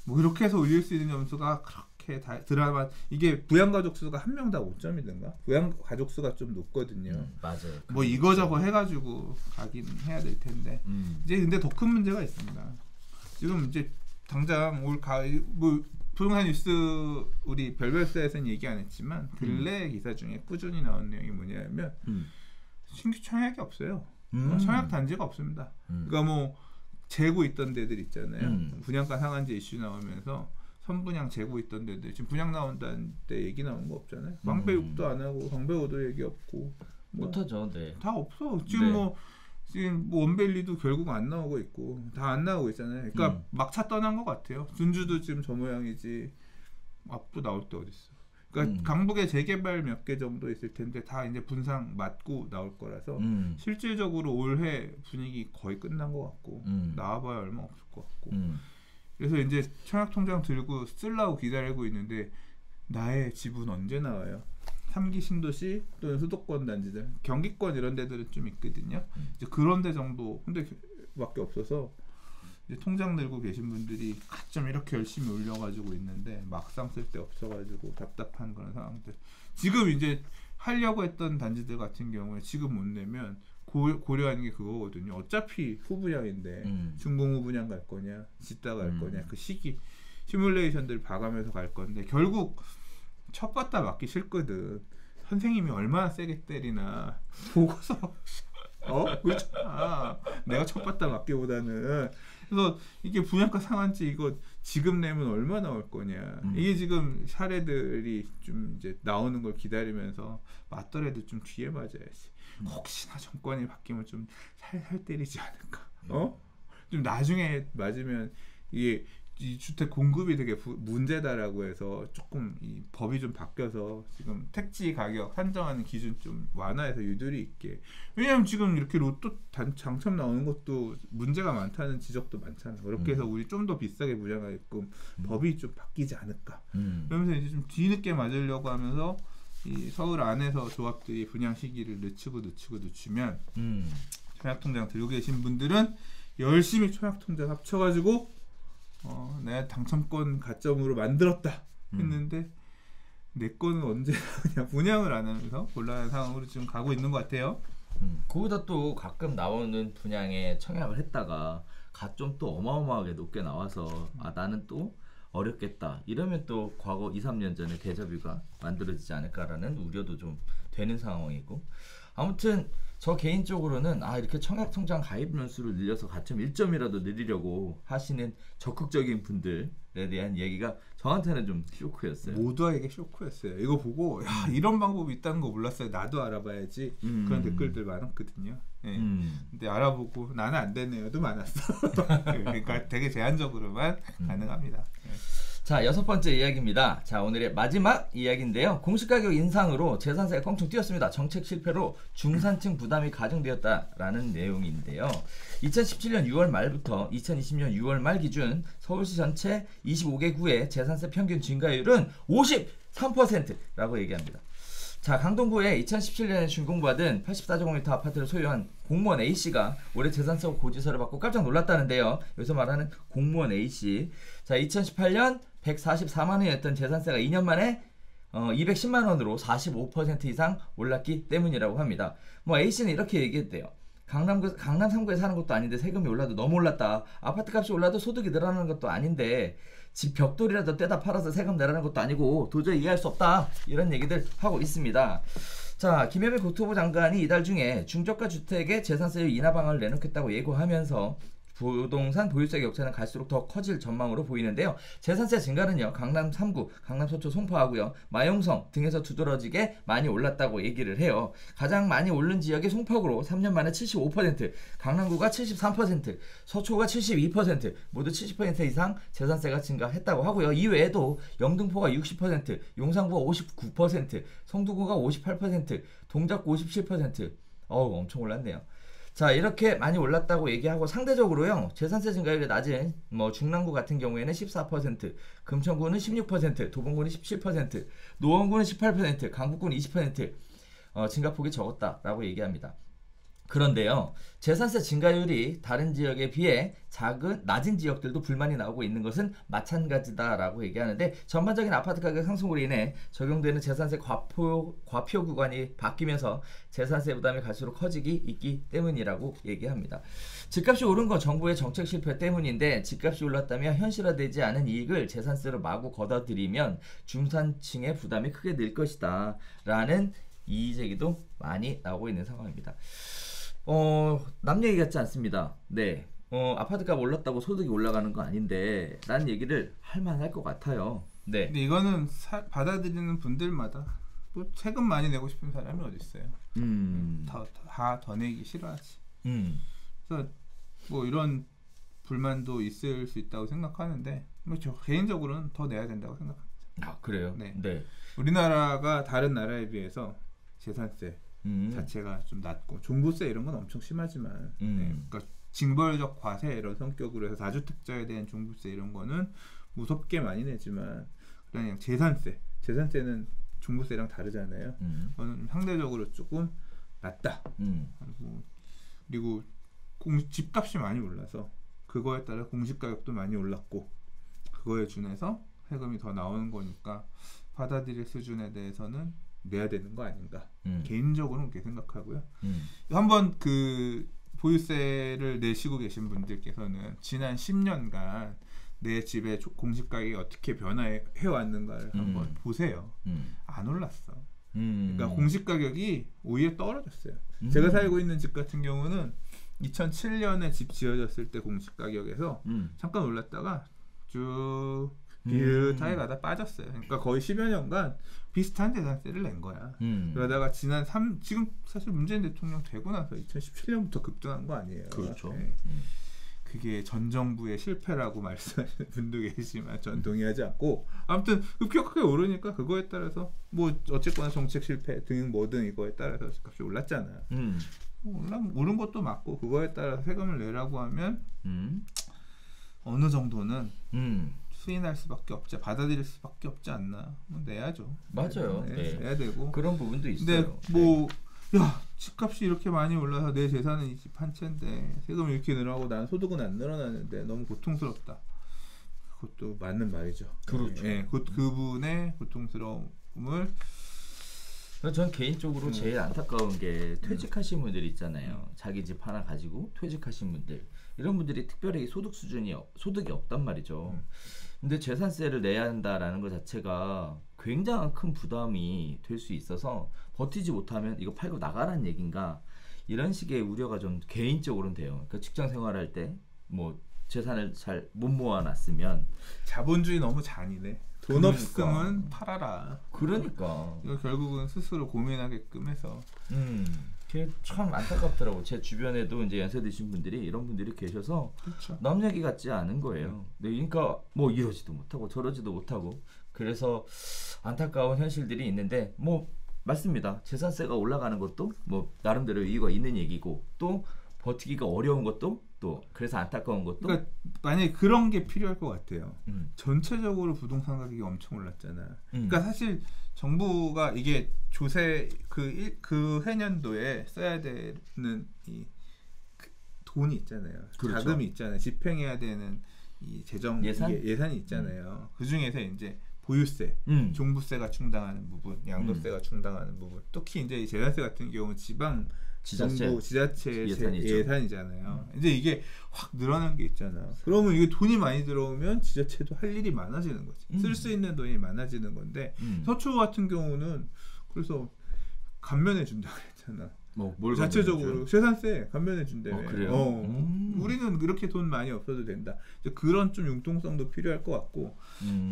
뭐 이렇게 해서 올릴 수 있는 점수가 그렇게 드라마. 이게 부양가족 수가 한 명당 5점이든가 부양가족 수가 좀 높거든요. 맞아요. 뭐 이거저거 해가지고 가긴 해야 될 텐데 이제 근데 더 큰 문제가 있습니다. 지금 이제 당장 올 가을 뭐 부동산 뉴스 우리 별별사에서는 얘기 안 했지만 근래 기사 중에 꾸준히 나온 내용이 뭐냐면 신규 청약이 없어요. 청약 단지가 없습니다. 그러니까 뭐 재고 있던 데들 있잖아요. 분양가 상한제 이슈 나오면서 선분양 재고 있던 데들 지금 분양 나온다는 데 얘기 나온 거 없잖아요. 방배육도 안 하고 방배호도 얘기 없고 뭐 못하죠. 네. 다 없어. 지금 지금 뭐 원밸리도 결국 안 나오고 있고 다 안 나오고 있잖아요. 그러니까 막차 떠난 것 같아요. 준주도 지금 저 모양이지 앞도 나올 때 어딨어. 그러니까 강북에 재개발 몇 개 정도 있을 텐데 다 이제 분상 맞고 나올 거라서 실질적으로 올해 분위기 거의 끝난 것 같고 나와봐야 얼마 없을 것 같고 그래서 이제 청약통장 들고 쓰려고 기다리고 있는데 나의 집은 언제 나와요? 3기 신도시 또는 수도권 단지들 경기권 이런 데들은 좀 있거든요. 이제 그런 데 정도 근데 밖에 없어서 이제 통장 들고 계신 분들이 가끔 이렇게 열심히 올려가지고 있는데 막상 쓸 데 없어가지고 답답한 그런 상황들. 지금 이제 하려고 했던 단지들 같은 경우에 지금 못 내면 고려하는 게 그거거든요. 어차피 후분양인데 중공 후분양 갈 거냐 짓다 갈 거냐 그 시기 시뮬레이션들 봐가면서 갈 건데 결국 첫 받다 맞기 싫거든. 선생님이 얼마나 세게 때리나 보고서 그렇잖아. 내가 첫 받다 맞기보다는. 그래서 이게 분양가 상한지 이거 지금 내면 얼마 나올 거냐. 이게 지금 사례들이 좀 이제 나오는 걸 기다리면서 맞더라도 좀 뒤에 맞아야지. 혹시나 정권이 바뀌면 좀 살살 때리지 않을까. 좀 나중에 맞으면 이게 이 주택 공급이 되게 문제다라고 해서 조금 이 법이 좀 바뀌어서 지금 택지 가격 산정하는 기준 좀 완화해서 유도리 있게. 왜냐면 지금 이렇게 로또 당첨 나오는 것도 문제가 많다는 지적도 많잖아. 그렇게 해서 우리 좀 더 비싸게 분양하게끔 법이 좀 바뀌지 않을까. 그러면서 이제 좀 뒤늦게 맞으려고 하면서 이 서울 안에서 조합들이 분양 시기를 늦추면 청약통장 들고 계신 분들은 열심히 청약통장 합쳐가지고 내가 당첨권 가점으로 만들었다 했는데 내 거는 언제 그냥 분양을 안 하면서 곤란한 상황으로 지금 가고 있는 것 같아요. 거기다 또 가끔 나오는 분양에 청약을 했다가 가점 또 어마어마하게 높게 나와서 나는 또 어렵겠다 이러면 또 과거 2-3년 전에 데자뷰가 만들어지지 않을까라는 우려도 좀 되는 상황이고 아무튼 저 개인적으로는 이렇게 청약통장 가입 연수를 늘려서 가점 1점이라도 늘리려고 하시는 적극적인 분들에 대한 얘기가 저한테는 좀 쇼크였어요. 모두에게 쇼크였어요. 이거 보고 야 이런 방법이 있다는 거 몰랐어요. 나도 알아봐야지. 그런 댓글들 많았거든요. 네. 근데 알아보고 나는 안 되네요도 많았어. 그러니까 되게 제한적으로만 가능합니다. 네. 자, 6번째 이야기입니다. 자, 오늘의 마지막 이야기인데요. 공시가격 인상으로 재산세가 껑충 뛰었습니다. 정책 실패로 중산층 부담이 가중되었다라는 내용인데요. 2017년 6월 말부터 2020년 6월 말 기준 서울시 전체 25개 구의 재산세 평균 증가율은 53%라고 얘기합니다. 자, 강동구에 2017년에 준공받은 84제곱미터 아파트를 소유한 공무원 A씨가 올해 재산세 고지서를 받고 깜짝 놀랐다는데요. 여기서 말하는 공무원 A씨. 자, 2018년 144만 원이었던 재산세가 2년 만에 210만 원으로 45% 이상 올랐기 때문이라고 합니다. 뭐 A씨는 이렇게 얘기했대요. 강남 3구에 사는 것도 아닌데 세금이 올라도 너무 올랐다. 아파트 값이 올라도 소득이 늘어나는 것도 아닌데 집 벽돌이라도 떼다 팔아서 세금 내라는 것도 아니고 도저히 이해할 수 없다. 이런 얘기들 하고 있습니다. 자, 김현미 국토부 장관이 이달 중에 중저가 주택의 재산세율 인하 방안을 내놓겠다고 예고하면서 부동산 보유세 격차는 갈수록 더 커질 전망으로 보이는데요. 재산세 증가는요. 강남 3구, 강남 서초 송파하고요. 마용성 등에서 두드러지게 많이 올랐다고 얘기를 해요. 가장 많이 오른 지역이 송파구로 3년 만에 75%, 강남구가 73%, 서초가 72%, 모두 70% 이상 재산세가 증가했다고 하고요. 이외에도 영등포가 60%, 용산구가 59%, 성동구가 58%, 동작구 57%. 엄청 올랐네요. 자, 이렇게 많이 올랐다고 얘기하고 상대적으로요. 재산세 증가율이 낮은 중랑구 같은 경우에는 14%, 금천구는 16%, 도봉구는 17%, 노원구는 18%, 강북구는 20% 증가폭이 적었다라고 얘기합니다. 그런데요, 재산세 증가율이 다른 지역에 비해 낮은 지역들도 불만이 나오고 있는 것은 마찬가지다라고 얘기하는데 전반적인 아파트 가격 상승으로 인해 적용되는 재산세 과표 구간이 바뀌면서 재산세 부담이 갈수록 커지기 있기 때문이라고 얘기합니다. 집값이 오른 건 정부의 정책 실패 때문인데 집값이 올랐다며 현실화되지 않은 이익을 재산세로 마구 걷어들이면 중산층의 부담이 크게 늘 것이다 라는 이의 제기도 많이 나오고 있는 상황입니다. 남 얘기 같지 않습니다. 네. 아파트값 올랐다고 소득이 올라가는 거 아닌데 라는 얘기를 할 만할 것 같아요. 네. 근데 이거는 받아들이는 분들마다 또 세금 많이 내고 싶은 사람이 어디 있어요? 더 내기 싫어하지. 그래서 뭐 이런 불만도 있을 수 있다고 생각하는데 뭐 저 개인적으로는 더 내야 된다고 생각합니다. 아 그래요? 네. 네. 우리나라가 다른 나라에 비해서 재산세 자체가 좀 낮고 종부세 이런 건 엄청 심하지만 네. 그러니까 징벌적 과세 이런 성격으로 해서 다주택자에 대한 종부세 이런 거는 무섭게 많이 내지만 그냥 재산세는 종부세랑 다르잖아요. 그거는 상대적으로 조금 낮다. 그리고 집값이 많이 올라서 그거에 따라 공시가격도 많이 올랐고 그거에 준해서 세금이 더 나오는 거니까 받아들일 수준에 대해서는 내야 되는 거 아닌가. 개인적으로는 그렇게 생각하고요. 한번 그 보유세를 내시고 계신 분들께서는 지난 10년간 내 집의 공시가격이 어떻게 변화해 왔는가를 한번 보세요. 안 올랐어. 그러니까 공시가격이 오히려 떨어졌어요. 제가 살고 있는 집 같은 경우는 2007년에 집 지어졌을 때 공시가격에서 잠깐 올랐다가 쭉 비슷하게 가다 빠졌어요. 그러니까 거의 10여 년간 비슷한 재산세를 낸 거야. 그러다가 지금 사실 문재인 대통령 되고 나서 2017년부터 급등한 거 아니에요. 그렇죠. 네. 그게 전 정부의 실패라고 말씀하시는 분도 계시지만 전 동의하지 않고 아무튼 급격하게 오르니까 그거에 따라서 뭐 어쨌거나 정책 실패 등 뭐든 이거에 따라서 값이 올랐잖아. 오른 것도 맞고 그거에 따라서 세금을 내라고 하면 어느 정도는 수인할 수밖에 없지 받아들일 수밖에 없지 않나. 뭐 내야죠. 맞아요. 네. 내야 되고 그런 부분도 있어요. 근데 뭐 야, 집값이 이렇게 많이 올라서 내 재산은 이 집 한 채인데 세금이 이렇게 늘어나고 난 소득은 안 늘어나는데 너무 고통스럽다. 그것도 맞는 말이죠. 그렇죠. 네, 그분의 고통스러움을 전 개인적으로 제일 안타까운 게 퇴직하신 분들 있잖아요. 자기 집 하나 가지고 퇴직하신 분들 이런 분들이 특별히 소득이 없단 말이죠. 근데 재산세를 내야 한다라는 것 자체가 굉장한 큰 부담이 될 수 있어서 버티지 못하면 이거 팔고 나가라는 얘긴가 이런 식의 우려가 좀 개인적으로는 돼요. 그러니까 직장 생활할 때 뭐 재산을 잘 못 모아놨으면 자본주의 너무 잔인해. 돈 그러니까. 없으면 팔아라. 그러니까 이거 결국은 스스로 고민하게끔 해서 그게 참 안타깝더라고. 제 주변에도 이제 연세 드신 분들이 이런 분들이 계셔서 그렇죠. 남 얘기 같지 않은 거예요. 네, 그러니까 뭐 이러지도 못하고 저러지도 못하고 그래서 안타까운 현실들이 있는데 뭐 맞습니다. 재산세가 올라가는 것도 뭐 나름대로 이유가 있는 얘기고 또 버티기가 어려운 것도 또 그래서 안타까운 것도 그러니까 만약에 그런 게 필요할 것 같아요. 전체적으로 부동산 가격이 엄청 올랐잖아. 그러니까 사실 정부가 이게 조세 그 해년도에 써야 되는 이 돈이 있잖아요. 그렇죠. 자금이 있잖아요. 집행해야 되는 이 재정 예산이 있잖아요. 그 중에서 이제 보유세, 종부세가 충당하는 부분, 양도세가 충당하는 부분, 특히 이제 재산세 같은 경우는 정부 지자체 예산이잖아요. 이제 이게 확 늘어난 게 있잖아. 그러면 이게 돈이 많이 들어오면 지자체도 할 일이 많아지는 거지. 쓸 수 있는 돈이 많아지는 건데 서초 같은 경우는 그래서 감면해 준다고 했잖아. 뭘 자체적으로 재산세 감면해 준대요. 그래요? 우리는 그렇게 돈 많이 없어도 된다. 그런 좀 융통성도 필요할 것 같고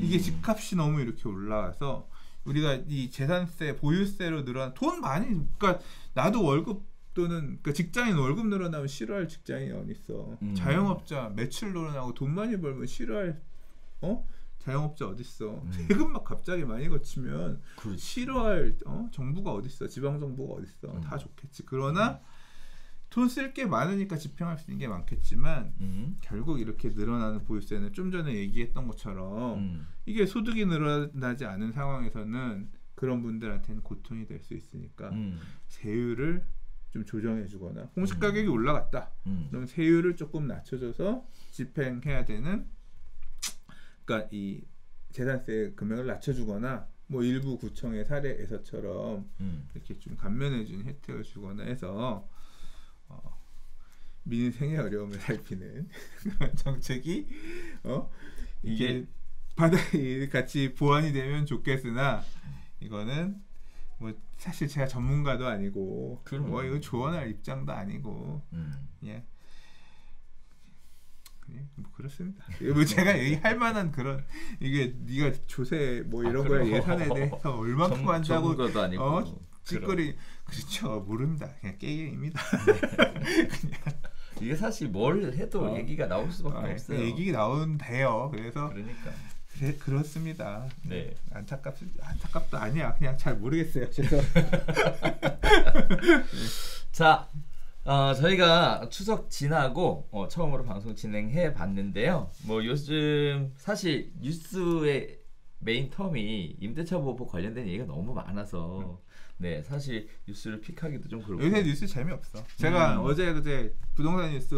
이게 집값이 너무 이렇게 올라와서 우리가 이 재산세, 보유세로 늘어난 돈 많이 그러니까 나도 월급 또는 그러니까 직장인 월급 늘어나면 싫어할 직장인이 어디 있어. 자영업자 매출 늘어나고 돈 많이 벌면 싫어할 자영업자 어딨어. 세금 막 갑자기 많이 거치면 싫어할 정부가 어딨어. 지방정부가 어딨어. 다 좋겠지. 그러나 돈 쓸 게 많으니까 집행할 수 있는 게 많겠지만 결국 이렇게 늘어나는 보유세는 좀 전에 얘기했던 것처럼 이게 소득이 늘어나지 않은 상황에서는 그런 분들한테는 고통이 될 수 있으니까 세율을 좀 조정해 주거나 공시가격이 올라갔다. 그럼 세율을 조금 낮춰줘서 집행해야 되는 그러니까 이 재산세 금액을 낮춰주거나 뭐 일부 구청의 사례에서처럼 이렇게 좀 감면해주는 혜택을 주거나 해서 민생의 어려움을 살피는 그런 정책이 이게 바닥이 같이 보완이 되면 좋겠으나 이거는 뭐 사실 제가 전문가도 아니고 뭐 이거 조언할 입장도 아니고 예. 뭐 그렇습니다. 뭐 제가 얘기할 만한 그런 이게 네가 조세 뭐 이런 거에 예산에 대해서 얼마큼 한다고 찌꺼리 그렇죠 모릅니다. 그냥 게임입니다. 그냥 이게 사실 뭘 해도 얘기가 나올 수밖에 없어요. 얘기 나오면 돼요. 그래서 그러니까 그렇습니다. 네. 안타깝도 아니야. 그냥 잘 모르겠어요. 죄송. 자, 저희가 추석 지나고 처음으로 방송 진행해 봤는데요. 뭐 요즘 사실 뉴스의 메인 텀이 임대차 보호 관련된 얘기가 너무 많아서 네, 사실 뉴스를 픽하기도 좀 그렇고. 요새 뉴스 재미없어. 제가 어제 그제 부동산 뉴스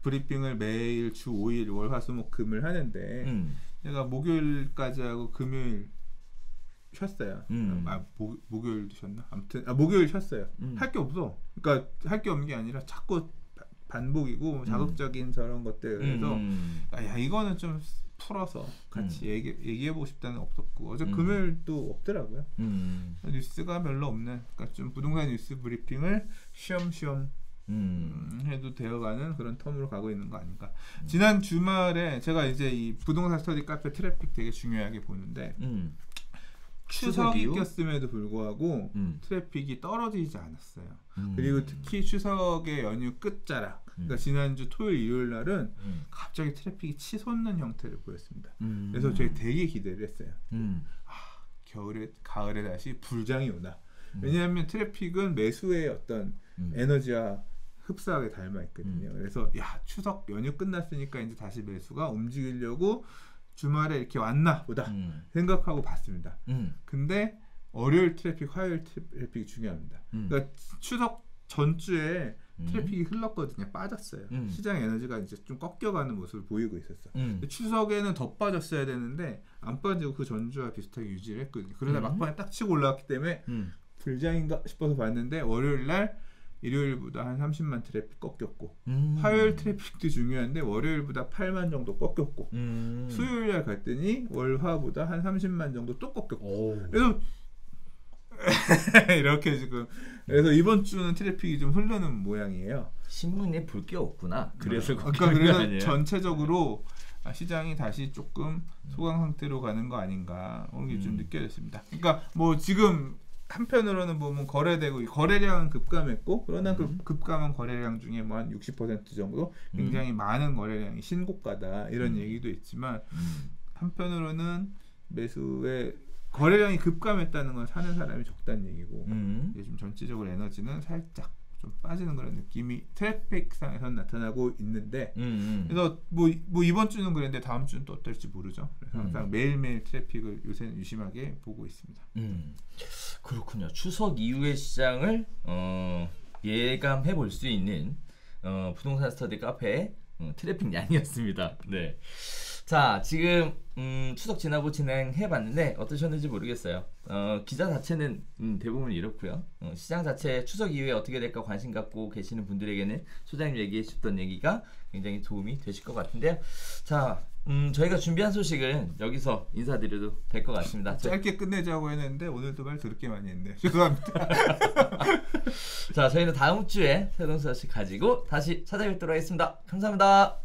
브리핑을 매일 주 5일 월화수목금을 하는데 제가 목요일까지 하고 금요일 쉬었어요. 목요일도 쉬었나? 아무튼 목요일 쉬었어요. 할 게 없어. 그러니까 할 게 없는 게 아니라 자꾸 반복이고 자극적인 저런 것들. 그래서 야 이거는 좀 풀어서 같이 얘기해보고 싶다는 없었고 어제 금요일도 없더라고요. 뉴스가 별로 없는, 그러니까 좀 부동산 뉴스 브리핑을 쉬엄쉬엄 해도 되어가는 그런 텀으로 가고 있는 거 아닌가. 지난 주말에 제가 이제 이 부동산 스터디 카페 트래픽 되게 중요하게 보는데 추석이 꼈음에도 불구하고 트래픽이 떨어지지 않았어요. 그리고 특히 추석의 연휴 끝자락, 그러니까 지난주 토요일 일요일 날은 갑자기 트래픽이 치솟는 형태를 보였습니다. 그래서 저희 되게 기대를 했어요. 가을에 다시 불장이 오나. 왜냐하면 트래픽은 매수의 어떤 에너지와 흡사하게 닮아 있거든요. 그래서 야 추석 연휴 끝났으니까 이제 다시 매수가 움직이려고 주말에 이렇게 왔나 보다 생각하고 봤습니다. 근데 월요일 트래픽, 화요일 트래픽이 중요합니다. 그러니까 추석 전주에 트래픽이 흘렀거든요. 빠졌어요. 시장 에너지가 이제 좀 꺾여가는 모습을 보이고 있었어. 추석에는 더 빠졌어야 되는데 안 빠지고 그 전주와 비슷하게 유지를 했거든요. 그러다 막판에 딱 치고 올라왔기 때문에 불장인가 싶어서 봤는데 월요일 날 일요일보다 한 30만 트래픽 꺾였고 화요일 트래픽도 중요한데 월요일보다 8만 정도 꺾였고 수요일 날 갔더니 월화보다 한 30만 정도 또 꺾였고 그래서 이렇게 지금 그래서 이번 주는 트래픽이 좀 흐르는 모양이에요. 신문에 볼 게 없구나. 그래서 그래서 전체적으로 시장이 다시 조금 소강 상태로 가는 거 아닌가 이게 좀 느껴졌습니다. 그러니까 뭐 지금 한편으로는 보면 거래되고 거래량은 급감했고 그러나 그 급감한 거래량 중에 뭐 한 60% 정도 굉장히 많은 거래량이 신고가다 이런 얘기도 있지만 한편으로는 매수에 거래량이 급감했다는 건 사는 사람이 적다는 얘기고 요즘 전체적으로 에너지는 살짝 좀 빠지는 그런 느낌이 트래픽상에서 나타나고 있는데 그래서 뭐 이번 주는 그랬는데 다음 주는 또 어떨지 모르죠. 그래서 항상 매일매일 트래픽을 요새는 유심하게 보고 있습니다. 그렇군요. 추석 이후의 시장을 예감해 볼 수 있는 부동산 스터디 카페 트래픽 양이었습니다. 네. 자, 지금 추석 지나고 진행해봤는데 어떠셨는지 모르겠어요. 기자 자체는 대부분 이렇고요. 시장 자체 추석 이후에 어떻게 될까 관심 갖고 계시는 분들에게는 소장님 얘기해 주셨던 얘기가 굉장히 도움이 되실 것 같은데요. 자, 저희가 준비한 소식은 여기서 인사드려도 될 것 같습니다. 짧게 끝내자고 했는데 오늘도 말 더럽게 많이 했네요. 죄송합니다. 자, 저희는 다음 주에 새로운 소식 가지고 다시 찾아뵙도록 하겠습니다. 감사합니다.